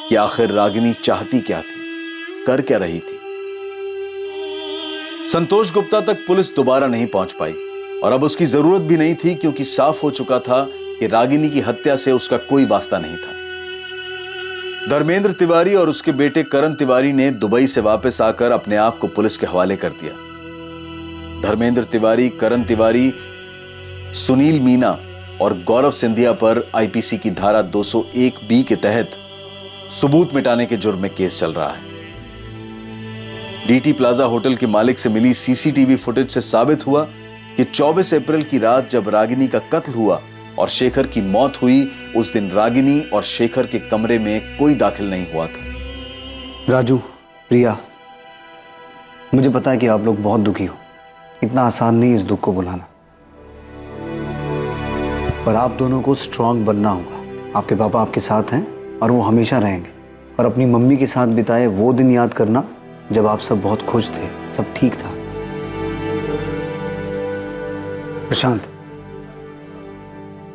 कि आखिर रागिनी चाहती क्या थी, कर क्या रही थी। संतोष गुप्ता तक पुलिस दोबारा नहीं पहुंच पाई, और अब उसकी जरूरत भी नहीं थी, क्योंकि साफ हो चुका था कि रागिनी की हत्या से उसका कोई वास्ता नहीं था। धर्मेंद्र तिवारी और उसके बेटे करण तिवारी ने दुबई से वापस आकर अपने आप को पुलिस के हवाले कर दिया। धर्मेंद्र तिवारी, करण तिवारी, सुनील मीना और गौरव सिंधिया पर आईपीसी की धारा 201B के तहत सबूत मिटाने के जुर्म में केस चल रहा है। डीटी प्लाजा होटल के मालिक से मिली सीसीटीवी फुटेज से साबित हुआ कि 24 अप्रैल की रात जब रागिनी का कत्ल हुआ और शेखर की मौत हुई, उस दिन रागिनी और शेखर के कमरे में कोई दाखिल नहीं हुआ था। राजू, प्रिया, मुझे पता है कि आप लोग बहुत दुखी हो। इतना आसान नहीं इस दुख को बुलाना, पर आप दोनों को स्ट्रांग बनना होगा। आपके पापा आपके साथ हैं और वो हमेशा रहेंगे। और अपनी मम्मी के साथ बिताए वो दिन याद करना जब आप सब बहुत खुश थे, सब ठीक था। प्रशांत,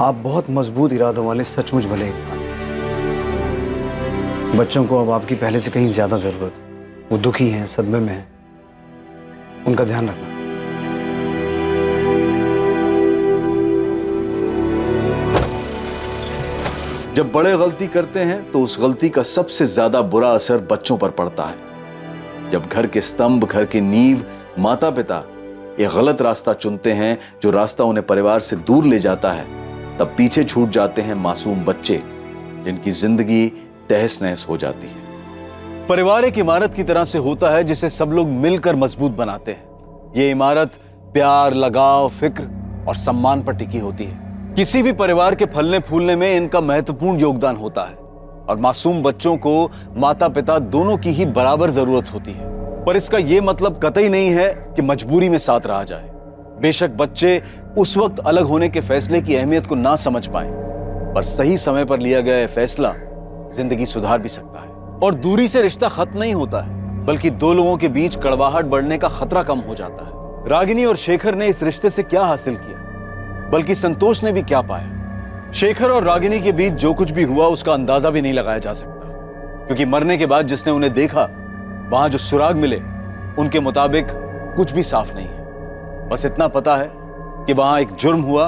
आप बहुत मजबूत इरादों वाले सचमुच भले इंसान। बच्चों को अब आपकी पहले से कहीं ज्यादा जरूरत है। वो दुखी हैं, सदमे में हैं, उनका ध्यान रखना। जब बड़े गलती करते हैं तो उस गलती का सबसे ज्यादा बुरा असर बच्चों पर पड़ता है। जब घर के स्तंभ, घर के नींव, माता पिता एक गलत रास्ता चुनते हैं, जो रास्ता उन्हें परिवार से दूर ले जाता है, तब पीछे छूट जाते हैं मासूम बच्चे, जिनकी जिंदगी तहस नहस हो जाती है। परिवार एक इमारत की तरह से होता है जिसे सब लोग मिलकर मजबूत बनाते हैं। ये इमारत प्यार, लगाव, फिक्र और सम्मान पर टिकी होती है। किसी भी परिवार के फलने फूलने में इनका महत्वपूर्ण योगदान होता है, और मासूम बच्चों को माता पिता दोनों की ही बराबर जरूरत होती है। पर इसका यह मतलब कतई नहीं है कि मजबूरी में साथ रहा जाए। बेशक बच्चे उस वक्त अलग होने के फैसले की अहमियत को ना समझ पाए, पर सही समय पर लिया गया फैसला जिंदगी सुधार भी सकता है। और दूरी से रिश्ता खत्म नहीं होता है, बल्कि दो लोगों के बीच कड़वाहट बढ़ने का खतरा कम हो जाता है। रागिनी और शेखर ने इस रिश्ते से क्या हासिल किया, बल्कि संतोष ने भी क्या पाया। शेखर और रागिनी के बीच जो कुछ भी हुआ उसका अंदाजा भी नहीं लगाया जा सकता, क्योंकि मरने के बाद जिसने उन्हें देखा, वहां जो सुराग मिले, उनके मुताबिक कुछ भी साफ नहीं है। बस इतना पता है कि वहां एक जुर्म हुआ,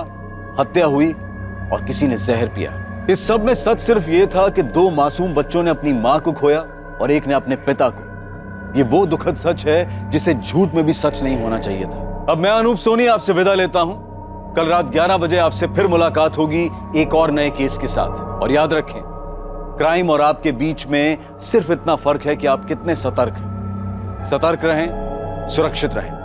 हत्या हुई और किसी ने जहर पिया। इस सब में सच सिर्फ यह था कि दो मासूम बच्चों ने अपनी मां को खोया और एक ने अपने पिता को। ये वो दुखद सच है जिसे झूठ में भी सच नहीं होना चाहिए था। अब मैं अनूप सोनी आपसे विदा लेता हूं। कल रात 11 बजे आपसे फिर मुलाकात होगी एक और नए केस के साथ। और याद रखें, क्राइम और आपके बीच में सिर्फ इतना फर्क है कि आप कितने सतर्क हैं। सतर्क रहें, सुरक्षित रहें।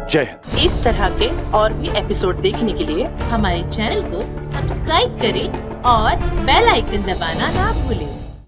जय हिंद। इस तरह के और भी एपिसोड देखने के लिए हमारे चैनल को सब्सक्राइब करें और बेल आइकन दबाना ना भूलें।